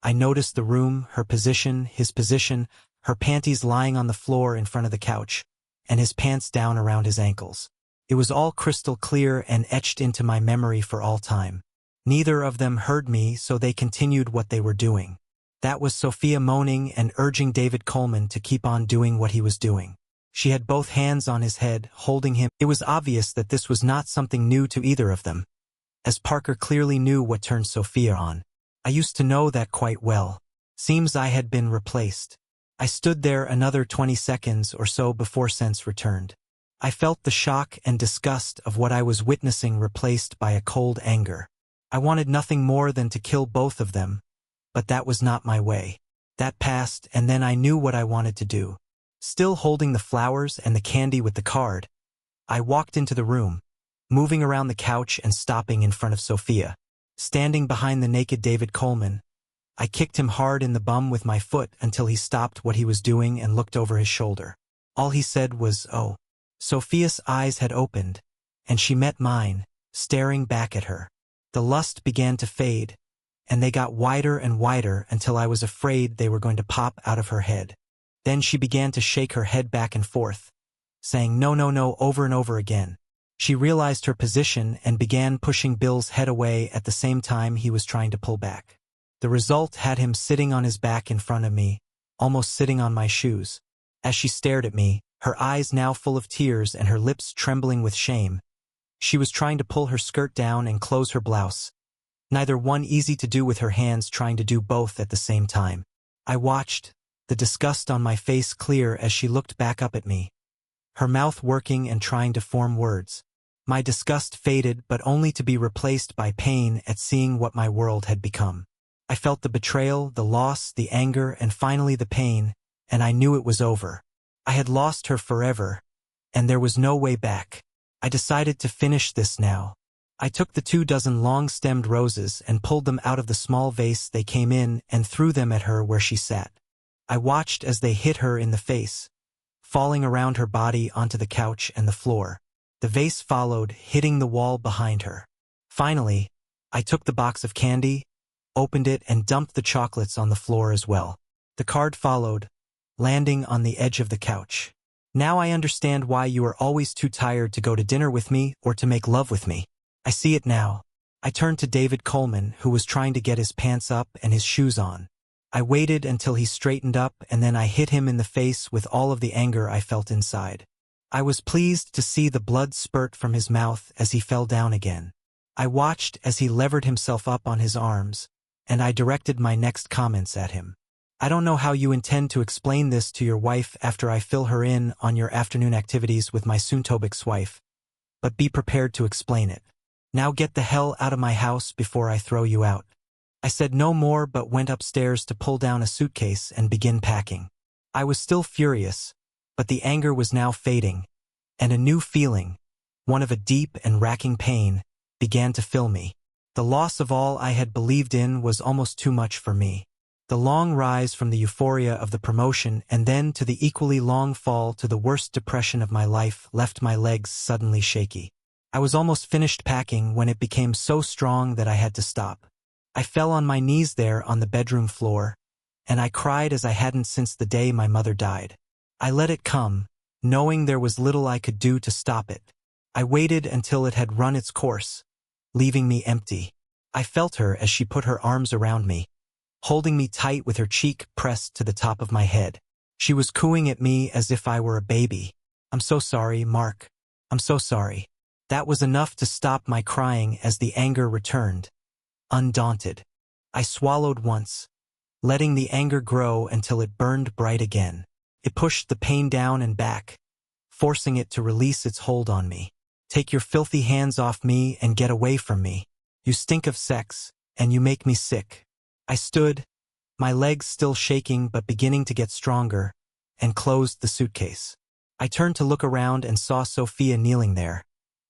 I noticed the room, her position, his position, her panties lying on the floor in front of the couch, and his pants down around his ankles. It was all crystal clear and etched into my memory for all time. Neither of them heard me, so they continued what they were doing. That was Sophia moaning and urging David Coleman to keep on doing what he was doing. She had both hands on his head, holding him. It was obvious that this was not something new to either of them, as Parker clearly knew what turned Sophia on. I used to know that quite well. Seems I had been replaced. I stood there another 20 seconds or so before sense returned. I felt the shock and disgust of what I was witnessing replaced by a cold anger. I wanted nothing more than to kill both of them, but that was not my way. That passed, and then I knew what I wanted to do. Still holding the flowers and the candy with the card, I walked into the room, moving around the couch and stopping in front of Sophia. Standing behind the naked David Coleman, I kicked him hard in the bum with my foot until he stopped what he was doing and looked over his shoulder. All he said was, "Oh." Sophia's eyes had opened, and she met mine, staring back at her. The lust began to fade, and they got wider and wider until I was afraid they were going to pop out of her head. Then she began to shake her head back and forth, saying no, no, no over and over again. She realized her position and began pushing Bill's head away at the same time he was trying to pull back. The result had him sitting on his back in front of me, almost sitting on my shoes. As she stared at me, her eyes now full of tears and her lips trembling with shame, she was trying to pull her skirt down and close her blouse. Neither one easy to do with her hands trying to do both at the same time. I watched, the disgust on my face clear as she looked back up at me, her mouth working and trying to form words. My disgust faded, but only to be replaced by pain at seeing what my world had become. I felt the betrayal, the loss, the anger, and finally the pain, and I knew it was over. I had lost her forever, and there was no way back. I decided to finish this now. I took the 24 long-stemmed roses and pulled them out of the small vase they came in and threw them at her where she sat. I watched as they hit her in the face, falling around her body onto the couch and the floor. The vase followed, hitting the wall behind her. Finally, I took the box of candy, opened it, and dumped the chocolates on the floor as well. The card followed, landing on the edge of the couch. Now I understand why you are always too tired to go to dinner with me or to make love with me. I see it now. I turned to David Coleman, who was trying to get his pants up and his shoes on. I waited until he straightened up, and then I hit him in the face with all of the anger I felt inside. I was pleased to see the blood spurt from his mouth as he fell down again. I watched as he levered himself up on his arms, and I directed my next comments at him. I don't know how you intend to explain this to your wife after I fill her in on your afternoon activities with my soon-to-be wife, but be prepared to explain it. Now get the hell out of my house before I throw you out. I said no more but went upstairs to pull down a suitcase and begin packing. I was still furious, but the anger was now fading, and a new feeling, one of a deep and racking pain, began to fill me. The loss of all I had believed in was almost too much for me. The long rise from the euphoria of the promotion and then to the equally long fall to the worst depression of my life left my legs suddenly shaky. I was almost finished packing when it became so strong that I had to stop. I fell on my knees there on the bedroom floor, and I cried as I hadn't since the day my mother died. I let it come, knowing there was little I could do to stop it. I waited until it had run its course, leaving me empty. I felt her as she put her arms around me, holding me tight with her cheek pressed to the top of my head. She was cooing at me as if I were a baby. "I'm so sorry, Mark. I'm so sorry." That was enough to stop my crying as the anger returned. Undaunted, I swallowed once, letting the anger grow until it burned bright again. It pushed the pain down and back, forcing it to release its hold on me. "Take your filthy hands off me and get away from me. You stink of sex, and you make me sick." I stood, my legs still shaking but beginning to get stronger, and closed the suitcase. I turned to look around and saw Sophia kneeling there,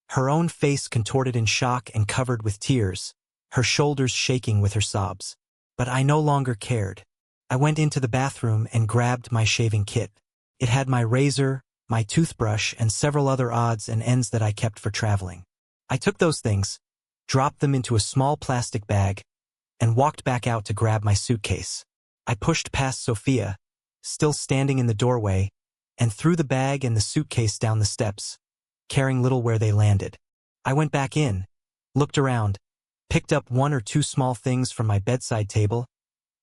her own face contorted in shock and covered with tears, her shoulders shaking with her sobs. But I no longer cared. I went into the bathroom and grabbed my shaving kit. It had my razor, my toothbrush, and several other odds and ends that I kept for traveling. I took those things, dropped them into a small plastic bag, and walked back out to grab my suitcase. I pushed past Sophia, still standing in the doorway, and threw the bag and the suitcase down the steps, caring little where they landed. I went back in, looked around, picked up one or two small things from my bedside table,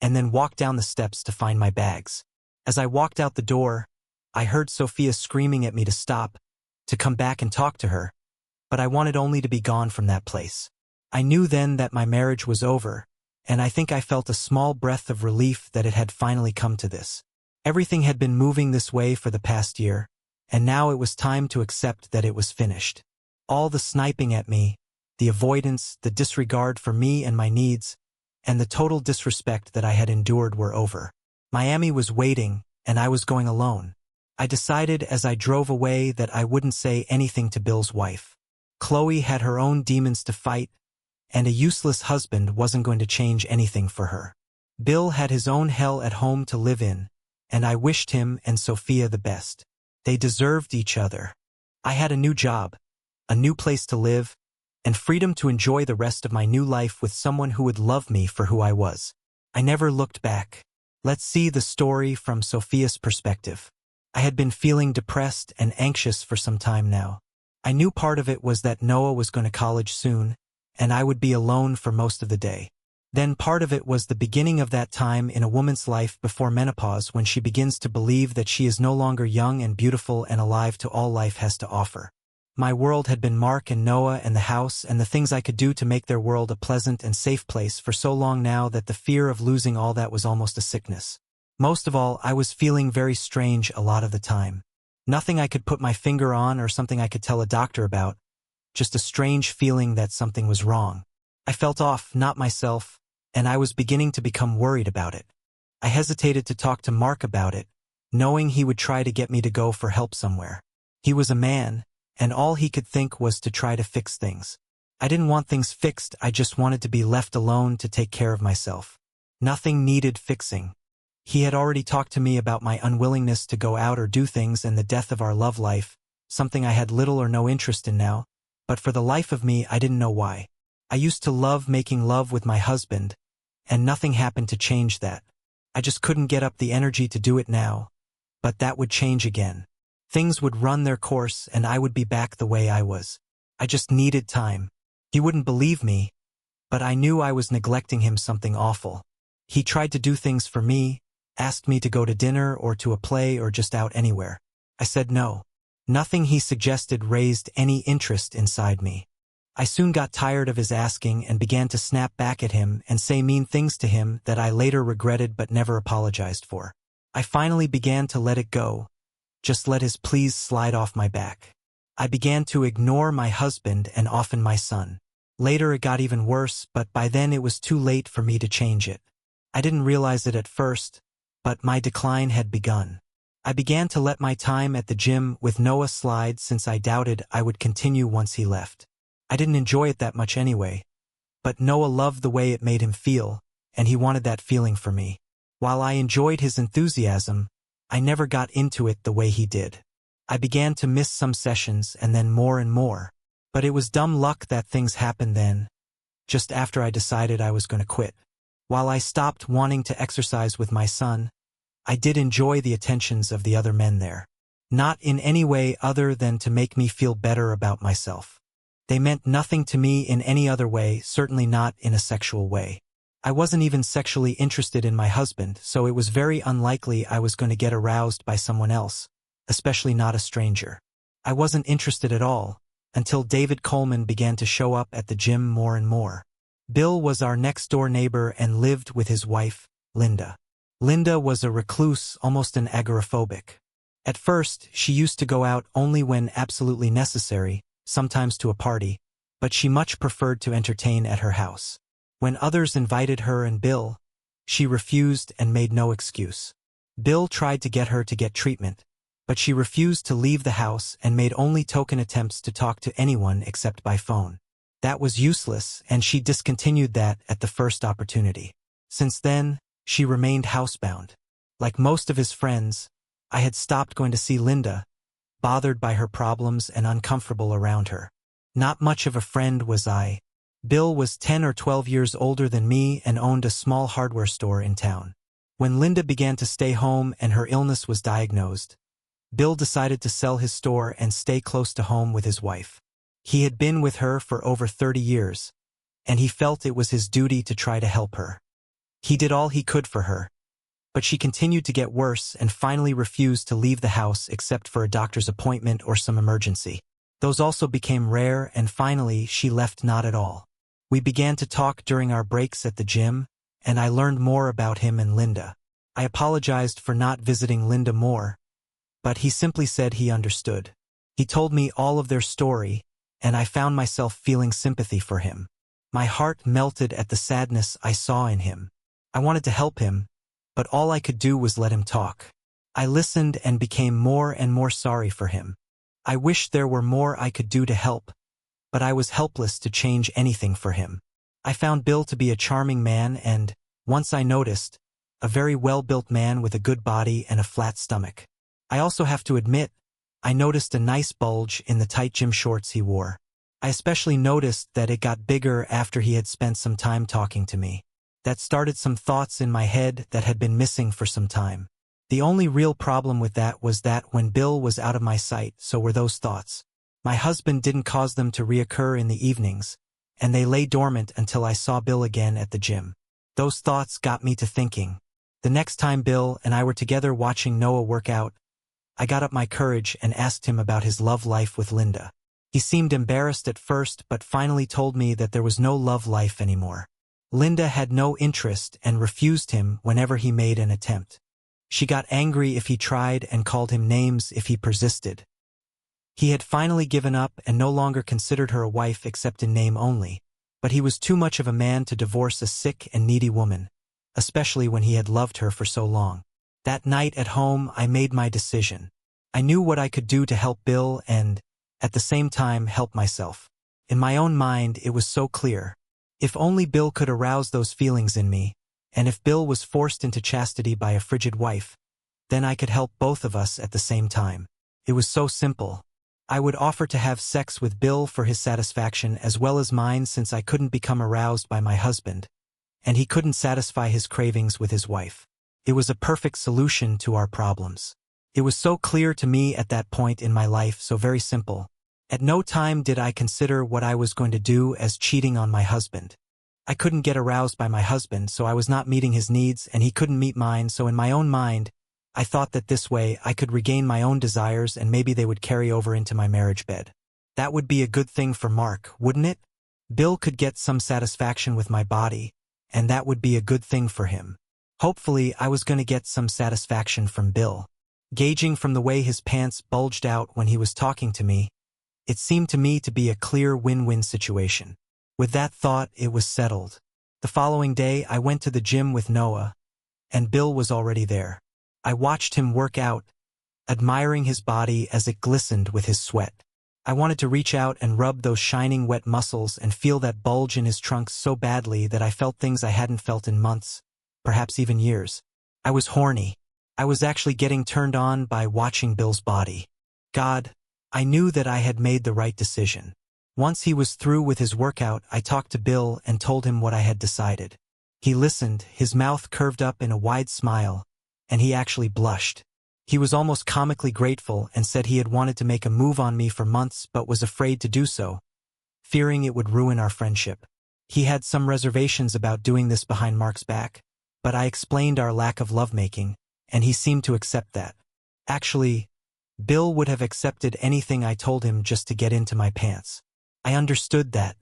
and then walked down the steps to find my bags. As I walked out the door, I heard Sophia screaming at me to stop, to come back and talk to her, but I wanted only to be gone from that place. I knew then that my marriage was over, and I think I felt a small breath of relief that it had finally come to this. Everything had been moving this way for the past year, and now it was time to accept that it was finished. All the sniping at me, the avoidance, the disregard for me and my needs, and the total disrespect that I had endured were over. Miami was waiting, and I was going alone. I decided as I drove away that I wouldn't say anything to Bill's wife. Chloe had her own demons to fight, and a useless husband wasn't going to change anything for her. Bill had his own hell at home to live in, and I wished him and Sophia the best. They deserved each other. I had a new job, a new place to live, and freedom to enjoy the rest of my new life with someone who would love me for who I was. I never looked back. Let's see the story from Sophia's perspective. I had been feeling depressed and anxious for some time now. I knew part of it was that Noah was going to college soon, and I would be alone for most of the day. Then part of it was the beginning of that time in a woman's life before menopause when she begins to believe that she is no longer young and beautiful and alive to all life has to offer. My world had been Mark and Noah and the house and the things I could do to make their world a pleasant and safe place for so long now that the fear of losing all that was almost a sickness. Most of all, I was feeling very strange a lot of the time. Nothing I could put my finger on or something I could tell a doctor about, just a strange feeling that something was wrong. I felt off, not myself, and I was beginning to become worried about it. I hesitated to talk to Mark about it, knowing he would try to get me to go for help somewhere. He was a man, and all he could think was to try to fix things. I didn't want things fixed, I just wanted to be left alone to take care of myself. Nothing needed fixing. He had already talked to me about my unwillingness to go out or do things and the death of our love life, something I had little or no interest in now, but for the life of me I didn't know why. I used to love making love with my husband, and nothing happened to change that. I just couldn't get up the energy to do it now, but that would change again. Things would run their course and I would be back the way I was. I just needed time. He wouldn't believe me, but I knew I was neglecting him something awful. He tried to do things for me, asked me to go to dinner or to a play or just out anywhere. I said no. Nothing he suggested raised any interest inside me. I soon got tired of his asking and began to snap back at him and say mean things to him that I later regretted but never apologized for. I finally began to let it go, just let his pleas slide off my back. I began to ignore my husband and often my son. Later it got even worse, but by then it was too late for me to change it. I didn't realize it at first, but my decline had begun. I began to let my time at the gym with Noah slide since I doubted I would continue once he left. I didn't enjoy it that much anyway, but Noah loved the way it made him feel, and he wanted that feeling for me. While I enjoyed his enthusiasm, I never got into it the way he did. I began to miss some sessions and then more and more, but it was dumb luck that things happened then, just after I decided I was going to quit. While I stopped wanting to exercise with my son, I did enjoy the attentions of the other men there. Not in any way other than to make me feel better about myself. They meant nothing to me in any other way, certainly not in a sexual way. I wasn't even sexually interested in my husband, so it was very unlikely I was going to get aroused by someone else, especially not a stranger. I wasn't interested at all, until David Coleman began to show up at the gym more and more. Bill was our next-door neighbor and lived with his wife, Linda. Linda was a recluse, almost an agoraphobic. At first, she used to go out only when absolutely necessary, sometimes to a party, but she much preferred to entertain at her house. When others invited her and Bill, she refused and made no excuse. Bill tried to get her to get treatment, but she refused to leave the house and made only token attempts to talk to anyone except by phone. That was useless, and she discontinued that at the first opportunity. Since then, she remained housebound. Like most of his friends, I had stopped going to see Linda, bothered by her problems and uncomfortable around her. Not much of a friend was I. Bill was 10 or 12 years older than me and owned a small hardware store in town. When Linda began to stay home and her illness was diagnosed, Bill decided to sell his store and stay close to home with his wife. He had been with her for over 30 years, and he felt it was his duty to try to help her. He did all he could for her, but she continued to get worse and finally refused to leave the house except for a doctor's appointment or some emergency. Those also became rare, and finally she left not at all. We began to talk during our breaks at the gym, and I learned more about him and Linda. I apologized for not visiting Linda more, but he simply said he understood. He told me all of their story, and I found myself feeling sympathy for him. My heart melted at the sadness I saw in him. I wanted to help him, but all I could do was let him talk. I listened and became more and more sorry for him. I wished there were more I could do to help, but I was helpless to change anything for him. I found Bill to be a charming man and, once I noticed, a very well-built man with a good body and a flat stomach. I also have to admit, I noticed a nice bulge in the tight gym shorts he wore. I especially noticed that it got bigger after he had spent some time talking to me. That started some thoughts in my head that had been missing for some time. The only real problem with that was that when Bill was out of my sight, so were those thoughts. My husband didn't cause them to reoccur in the evenings, and they lay dormant until I saw Bill again at the gym. Those thoughts got me to thinking. The next time Bill and I were together watching Noah work out, I got up my courage and asked him about his love life with Linda. He seemed embarrassed at first but finally told me that there was no love life anymore. Linda had no interest and refused him whenever he made an attempt. She got angry if he tried and called him names if he persisted. He had finally given up and no longer considered her a wife except in name only, but he was too much of a man to divorce a sick and needy woman, especially when he had loved her for so long. That night at home, I made my decision. I knew what I could do to help Bill and, at the same time, help myself. In my own mind, it was so clear. If only Bill could arouse those feelings in me, and if Bill was forced into chastity by a frigid wife, then I could help both of us at the same time. It was so simple. I would offer to have sex with Bill for his satisfaction as well as mine since I couldn't become aroused by my husband, and he couldn't satisfy his cravings with his wife. It was a perfect solution to our problems. It was so clear to me at that point in my life, so very simple. At no time did I consider what I was going to do as cheating on my husband. I couldn't get aroused by my husband, so I was not meeting his needs, and he couldn't meet mine, so in my own mind, I thought that this way I could regain my own desires and maybe they would carry over into my marriage bed. That would be a good thing for Mark, wouldn't it? Bill could get some satisfaction with my body, and that would be a good thing for him. Hopefully, I was going to get some satisfaction from Bill. Gauging from the way his pants bulged out when he was talking to me, it seemed to me to be a clear win-win situation. With that thought, it was settled. The following day, I went to the gym with Noah, and Bill was already there. I watched him work out, admiring his body as it glistened with his sweat. I wanted to reach out and rub those shining wet muscles and feel that bulge in his trunk so badly that I felt things I hadn't felt in months, perhaps even years. I was horny. I was actually getting turned on by watching Bill's body. God, I knew that I had made the right decision. Once he was through with his workout, I talked to Bill and told him what I had decided. He listened, his mouth curved up in a wide smile, and he actually blushed. He was almost comically grateful and said he had wanted to make a move on me for months but was afraid to do so, fearing it would ruin our friendship. He had some reservations about doing this behind Mark's back, but I explained our lack of lovemaking, and he seemed to accept that. Actually, Bill would have accepted anything I told him just to get into my pants. I understood that.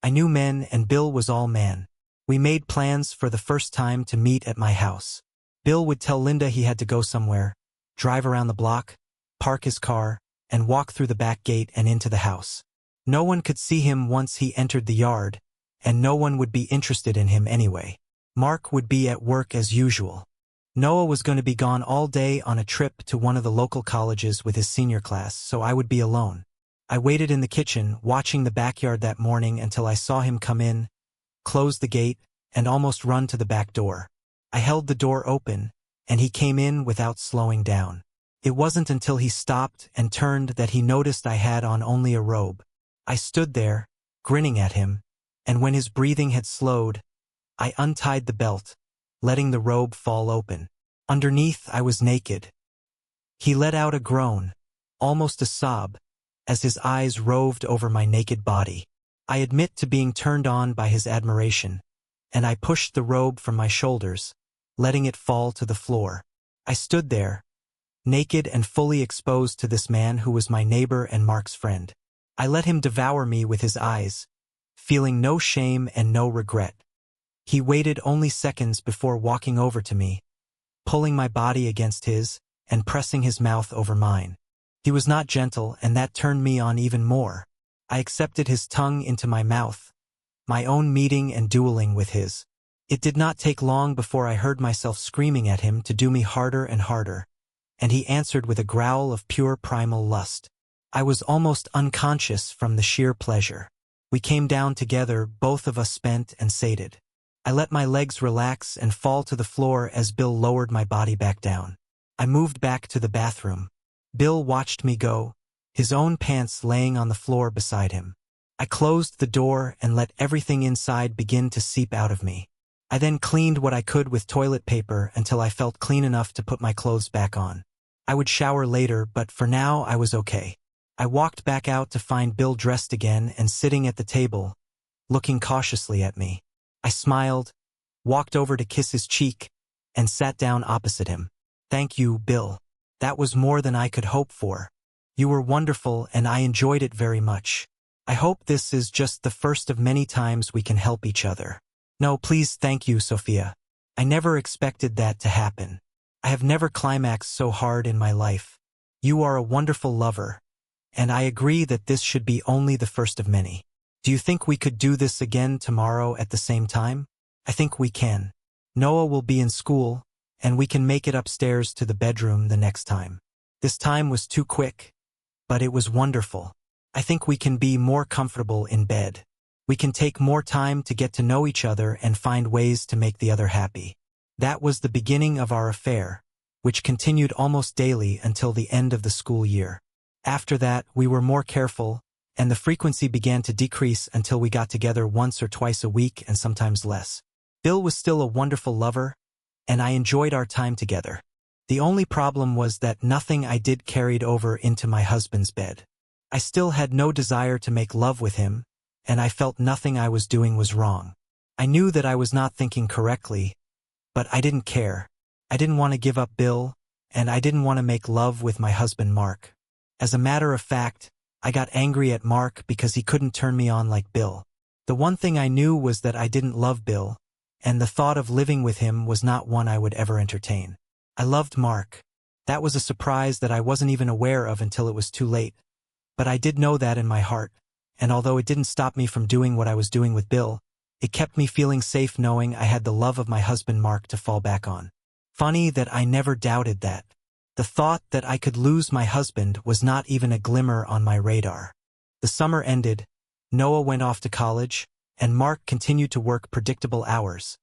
I knew men and Bill was all man. We made plans for the first time to meet at my house. Bill would tell Linda he had to go somewhere, drive around the block, park his car, and walk through the back gate and into the house. No one could see him once he entered the yard, and no one would be interested in him anyway. Mark would be at work as usual. Noah was going to be gone all day on a trip to one of the local colleges with his senior class, so I would be alone. I waited in the kitchen, watching the backyard that morning until I saw him come in, close the gate, and almost run to the back door. I held the door open, and he came in without slowing down. It wasn't until he stopped and turned that he noticed I had on only a robe. I stood there, grinning at him, and when his breathing had slowed, I untied the belt, letting the robe fall open. Underneath, I was naked. He let out a groan, almost a sob, as his eyes roved over my naked body. I admit to being turned on by his admiration, and I pushed the robe from my shoulders, letting it fall to the floor. I stood there, naked and fully exposed to this man who was my neighbor and Mark's friend. I let him devour me with his eyes, feeling no shame and no regret. He waited only seconds before walking over to me, pulling my body against his and pressing his mouth over mine. He was not gentle, and that turned me on even more. I accepted his tongue into my mouth, my own meeting and dueling with his. It did not take long before I heard myself screaming at him to do me harder and harder, and he answered with a growl of pure primal lust. I was almost unconscious from the sheer pleasure. We came down together, both of us spent and sated. I let my legs relax and fall to the floor as Bill lowered my body back down. I moved back to the bathroom. Bill watched me go, his own pants laying on the floor beside him. I closed the door and let everything inside begin to seep out of me. I then cleaned what I could with toilet paper until I felt clean enough to put my clothes back on. I would shower later, but for now I was okay. I walked back out to find Bill dressed again and sitting at the table, looking cautiously at me. I smiled, walked over to kiss his cheek, and sat down opposite him. "Thank you, Bill. That was more than I could hope for. You were wonderful and I enjoyed it very much. I hope this is just the first of many times we can help each other." "No, please, thank you, Sophia. I never expected that to happen. I have never climaxed so hard in my life. You are a wonderful lover, and I agree that this should be only the first of many. Do you think we could do this again tomorrow at the same time?" "I think we can. Noah will be in school, and we can make it upstairs to the bedroom the next time." This time was too quick, but it was wonderful. I think we can be more comfortable in bed. We can take more time to get to know each other and find ways to make the other happy. That was the beginning of our affair, which continued almost daily until the end of the school year. After that, we were more careful, and the frequency began to decrease until we got together once or twice a week and sometimes less. Bill was still a wonderful lover, and I enjoyed our time together. The only problem was that nothing I did carried over into my husband's bed. I still had no desire to make love with him, and I felt nothing I was doing was wrong. I knew that I was not thinking correctly, but I didn't care. I didn't want to give up Bill, and I didn't want to make love with my husband Mark. As a matter of fact, I got angry at Mark because he couldn't turn me on like Bill. The one thing I knew was that I didn't love Bill, and the thought of living with him was not one I would ever entertain. I loved Mark. That was a surprise that I wasn't even aware of until it was too late. But I did know that in my heart, and although it didn't stop me from doing what I was doing with Bill, it kept me feeling safe knowing I had the love of my husband Mark to fall back on. Funny that I never doubted that. The thought that I could lose my husband was not even a glimmer on my radar. The summer ended, Noah went off to college, and Mark continued to work predictable hours,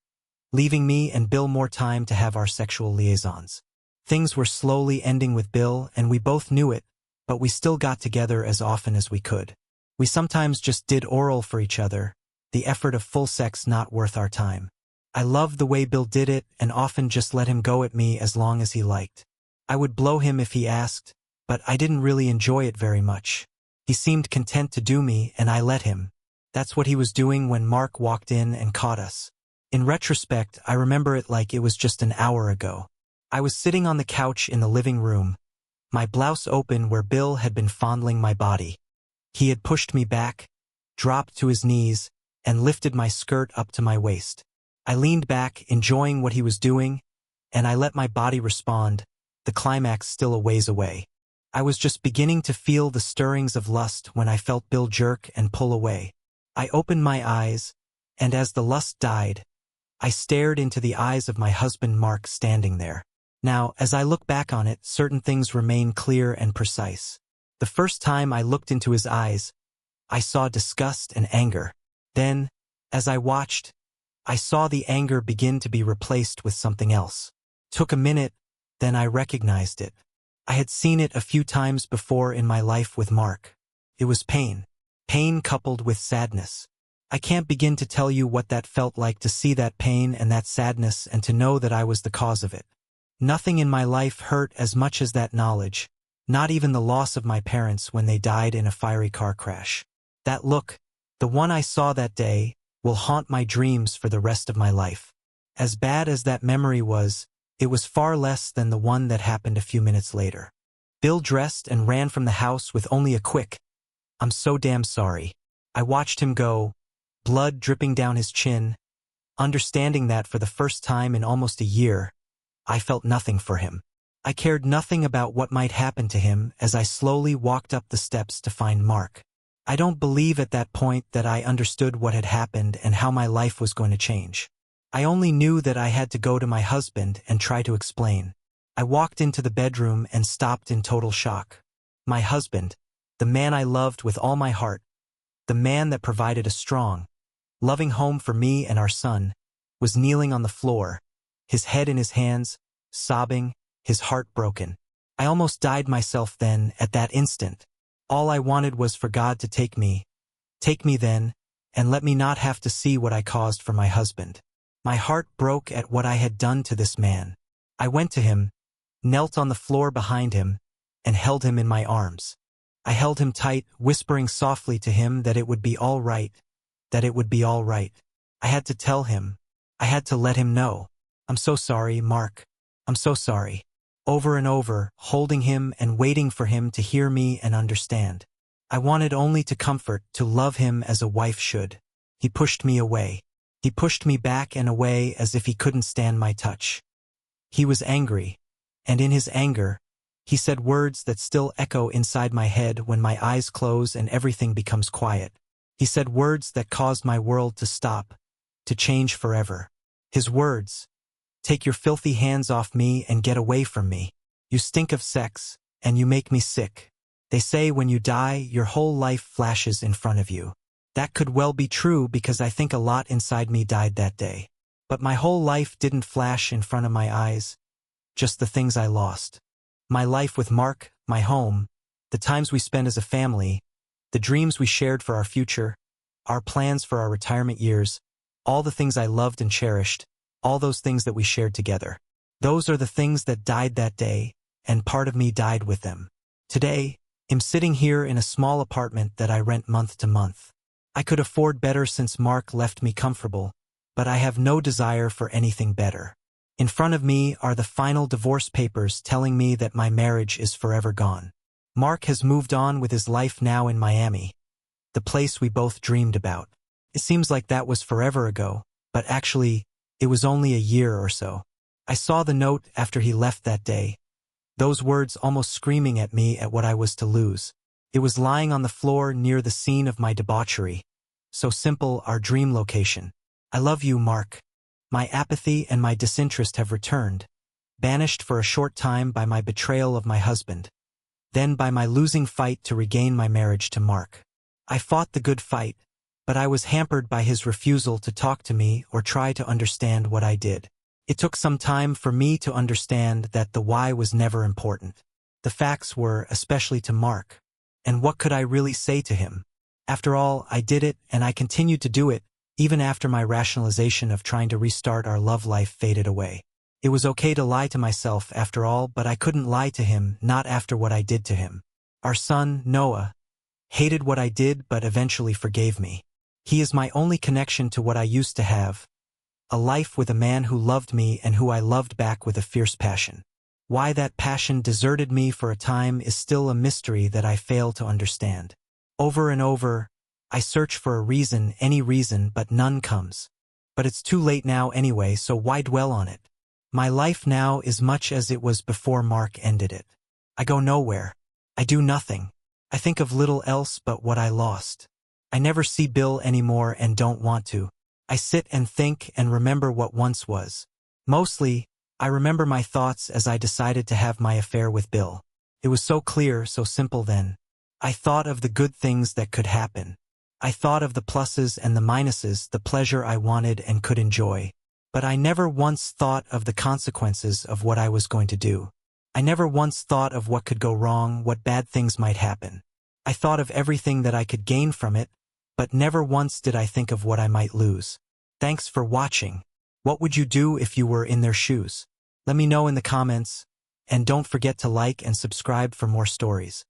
leaving me and Bill more time to have our sexual liaisons. Things were slowly ending with Bill, and we both knew it, but we still got together as often as we could. We sometimes just did oral for each other, the effort of full sex not worth our time. I loved the way Bill did it and often just let him go at me as long as he liked. I would blow him if he asked, but I didn't really enjoy it very much. He seemed content to do me, and I let him. That's what he was doing when Mark walked in and caught us. In retrospect, I remember it like it was just an hour ago. I was sitting on the couch in the living room, my blouse open where Bill had been fondling my body. He had pushed me back, dropped to his knees, and lifted my skirt up to my waist. I leaned back, enjoying what he was doing, and I let my body respond, the climax still a ways away. I was just beginning to feel the stirrings of lust when I felt Bill jerk and pull away. I opened my eyes, and as the lust died, I stared into the eyes of my husband Mark standing there. Now, as I look back on it, certain things remain clear and precise. The first time I looked into his eyes, I saw disgust and anger. Then, as I watched, I saw the anger begin to be replaced with something else. Took a minute, then I recognized it. I had seen it a few times before in my life with Mark. It was pain. Pain coupled with sadness. I can't begin to tell you what that felt like to see that pain and that sadness and to know that I was the cause of it. Nothing in my life hurt as much as that knowledge, not even the loss of my parents when they died in a fiery car crash. That look, the one I saw that day, will haunt my dreams for the rest of my life. As bad as that memory was, it was far less than the one that happened a few minutes later. Bill dressed and ran from the house with only a quick, "I'm so damn sorry." I watched him go, blood dripping down his chin, Understanding that for the first time in almost a year, I felt nothing for him. I cared nothing about what might happen to him as I slowly walked up the steps to find Mark. I don't believe at that point that I understood what had happened and how my life was going to change. I only knew that I had to go to my husband and try to explain. I walked into the bedroom and stopped in total shock. My husband, the man I loved with all my heart, the man that provided a strong, loving home for me and our son, was kneeling on the floor, his head in his hands, sobbing, his heart broken. I almost died myself then, at that instant. All I wanted was for God to take me then, and let me not have to see what I caused for my husband. My heart broke at what I had done to this man. I went to him, knelt on the floor behind him, and held him in my arms. I held him tight, whispering softly to him that it would be all right, that it would be all right. I had to tell him. I had to let him know. I'm so sorry, Mark. I'm so sorry. Over and over, holding him and waiting for him to hear me and understand. I wanted only to comfort, to love him as a wife should. He pushed me away. He pushed me back and away as if he couldn't stand my touch. He was angry, and in his anger, he said words that still echo inside my head when my eyes close and everything becomes quiet. He said words that caused my world to stop, to change forever. His words: "Take your filthy hands off me and get away from me. You stink of sex, and you make me sick. They say when you die, your whole life flashes in front of you." That could well be true because I think a lot inside me died that day. But my whole life didn't flash in front of my eyes, just the things I lost. My life with Mark, my home, the times we spent as a family, the dreams we shared for our future, our plans for our retirement years, all the things I loved and cherished, all those things that we shared together. Those are the things that died that day, and part of me died with them. Today, I'm sitting here in a small apartment that I rent month to month. I could afford better since Mark left me comfortable, but I have no desire for anything better. In front of me are the final divorce papers telling me that my marriage is forever gone. Mark has moved on with his life now in Miami, the place we both dreamed about. It seems like that was forever ago, but actually, it was only a year or so. I saw the note after he left that day, those words almost screaming at me at what I was to lose. It was lying on the floor near the scene of my debauchery. So simple, our dream location. I love you, Mark. My apathy and my disinterest have returned, banished for a short time by my betrayal of my husband, then by my losing fight to regain my marriage to Mark. I fought the good fight, but I was hampered by his refusal to talk to me or try to understand what I did. It took some time for me to understand that the why was never important. The facts were, especially to Mark. And what could I really say to him? After all, I did it, and I continued to do it, even after my rationalization of trying to restart our love life faded away. It was okay to lie to myself, after all, but I couldn't lie to him, not after what I did to him. Our son, Noah, hated what I did but eventually forgave me. He is my only connection to what I used to have, a life with a man who loved me and who I loved back with a fierce passion. Why that passion deserted me for a time is still a mystery that I fail to understand. Over and over, I search for a reason, any reason, but none comes. But it's too late now anyway, so why dwell on it? My life now is much as it was before Mark ended it. I go nowhere. I do nothing. I think of little else but what I lost. I never see Bill anymore and don't want to. I sit and think and remember what once was. Mostly, I remember my thoughts as I decided to have my affair with Bill. It was so clear, so simple then. I thought of the good things that could happen. I thought of the pluses and the minuses, the pleasure I wanted and could enjoy. But I never once thought of the consequences of what I was going to do. I never once thought of what could go wrong, what bad things might happen. I thought of everything that I could gain from it, but never once did I think of what I might lose. Thanks for watching. What would you do if you were in their shoes? Let me know in the comments, and don't forget to like and subscribe for more stories.